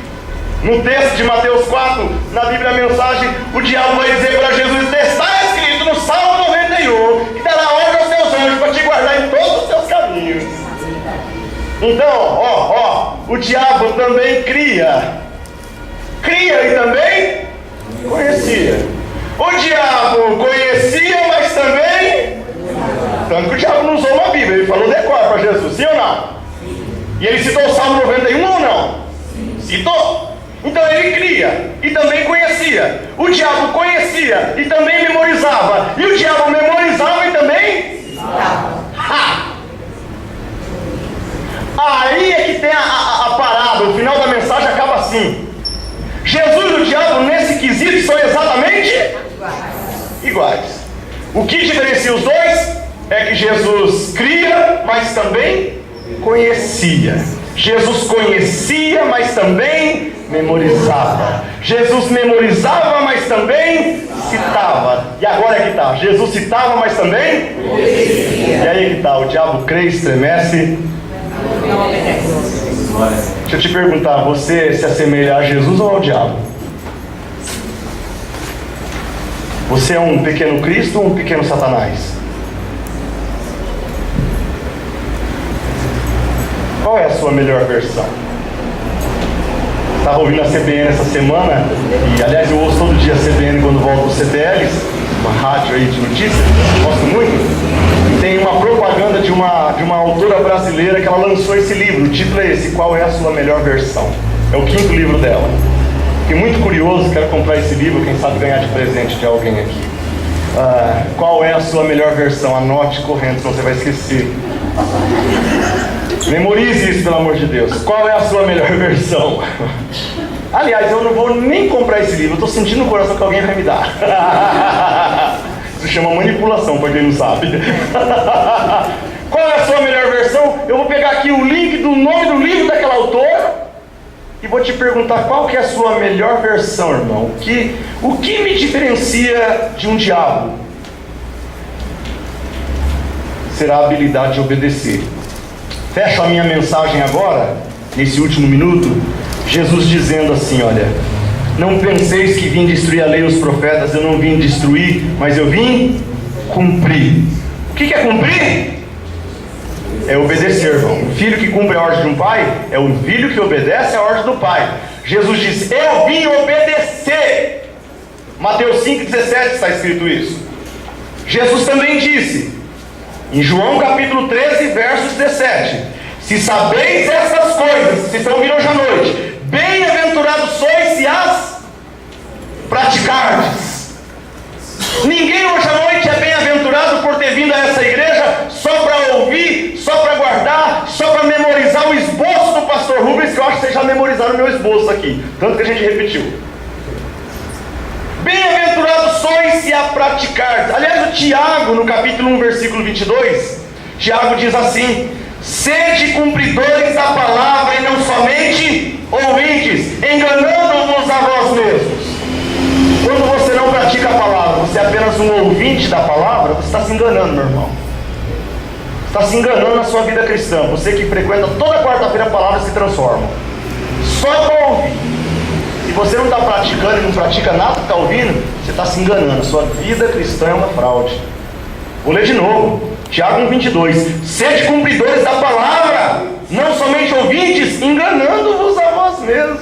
No texto de Mateus 4, na Bíblia, a mensagem, o diabo vai dizer para Jesus: está escrito no Salmo 91, que dará ordem aos seus anjos para te guardar em todos os seus caminhos. Então, o diabo também cria e também conhecia. O diabo conhecia, mas também... Tanto que o diabo não usou uma Bíblia, ele falou decor para Jesus, sim ou não? E ele citou o Salmo 91 ou não? Citou. Então ele cria e também conhecia. O diabo conhecia e também memorizava. E o diabo memorizava e também... Aí é que tem a parada, o final da mensagem acaba assim. Jesus e o diabo nesse quesito são exatamente iguais. O que diferencia os dois é que Jesus cria, mas também conhecia. Jesus conhecia, mas também memorizava. Jesus memorizava, mas também citava. E agora é que está: Jesus citava, mas também conhecia. E aí é que está: o diabo crê, estremece, não obedece. Deixa eu te perguntar: você se assemelha a Jesus ou ao diabo? Você é um pequeno Cristo ou um pequeno Satanás? Qual é a sua melhor versão? Estava ouvindo a CBN essa semana, e aliás eu ouço todo dia a CBN quando volto aos CTLs, uma rádio aí de notícias, gosto muito. E tem uma propaganda de uma autora brasileira que ela lançou esse livro. O título é esse: Qual é a sua melhor versão? É o 5º livro dela. Fiquei muito curioso, quero comprar esse livro, quem sabe ganhar de presente de alguém aqui. Qual é a sua melhor versão? Anote correndo, senão você vai esquecer. Memorize isso, pelo amor de Deus. Qual é a sua melhor versão? Aliás, eu não vou nem comprar esse livro, eu estou sentindo no coração que alguém vai me dar. Isso chama manipulação, para quem não sabe. Qual é a sua melhor versão? Eu vou pegar aqui o link do nome do livro daquela autora e vou te perguntar: qual que é a sua melhor versão, irmão? O que me diferencia de um diabo? Será a habilidade de obedecer. Fecho a minha mensagem agora, nesse último minuto, Jesus dizendo assim: olha, não penseis que vim destruir a lei e os profetas. Eu não vim destruir, mas eu vim cumprir. O que é cumprir? É obedecer, irmão. O filho que cumpre a ordem de um pai é o filho que obedece a ordem do pai. Jesus disse: eu vim obedecer. Mateus 5,17 está escrito isso. Jesus também disse, em João capítulo 13, versos 17: se sabeis essas coisas, vocês ouviram hoje à noite, bem-aventurados sois se as praticardes. Ninguém hoje à noite é bem-aventurado por ter vindo a essa igreja só para ouvir, só para guardar, só para memorizar o esboço do pastor Rubens, que eu acho que vocês já memorizaram o meu esboço aqui, tanto que a gente repetiu. Bem-aventurados sois se a praticardes. Aliás, o Tiago, no capítulo 1, versículo 22, Tiago diz assim: sede cumpridores da palavra e não somente ouvintes, enganando-vos a vós mesmos. Quando você não pratica a palavra, você é apenas um ouvinte da palavra, você está se enganando, meu irmão. Você está se enganando na sua vida cristã. Você que frequenta toda quarta-feira a palavra se transforma. Só para ouvir. Se você não está praticando e não pratica nada que está ouvindo, você está se enganando. Sua vida cristã é uma fraude. Vou ler de novo. Tiago 1,22. Sede cumpridores da palavra, não somente ouvintes, enganando-vos a vós mesmos.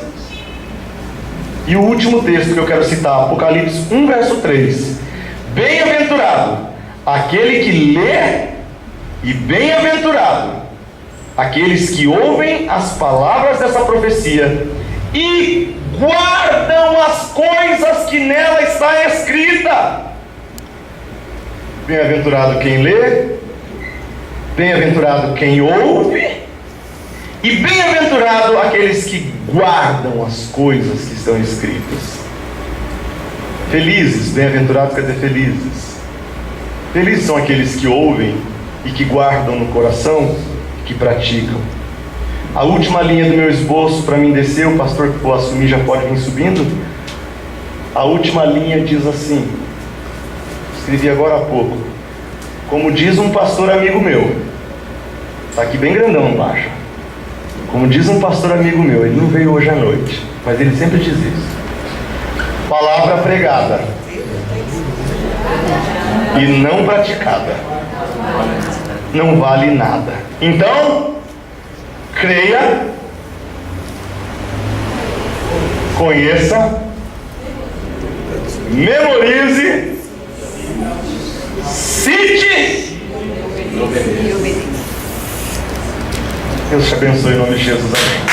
E o último texto que eu quero citar, Apocalipse 1, verso 3. Bem-aventurado aquele que lê, e bem-aventurado aqueles que ouvem as palavras dessa profecia e guardam as coisas que nela está escrita. Bem-aventurado quem lê, bem-aventurado quem ouve, e bem-aventurado aqueles que guardam as coisas que estão escritas. Felizes, bem-aventurados quer dizer felizes. Felizes são aqueles que ouvem e que guardam no coração, que praticam. A última linha do meu esboço para mim descer, o pastor que for assumir já pode vir subindo. A última linha diz assim, escrevi agora há pouco: como diz um pastor amigo meu, está aqui bem grandão embaixo. Como diz um pastor amigo meu, ele não veio hoje à noite, mas ele sempre diz isso: palavra pregada e não praticada não vale nada. Então, creia, conheça, memorize, cite. Deus te abençoe em nome de Jesus. Amém.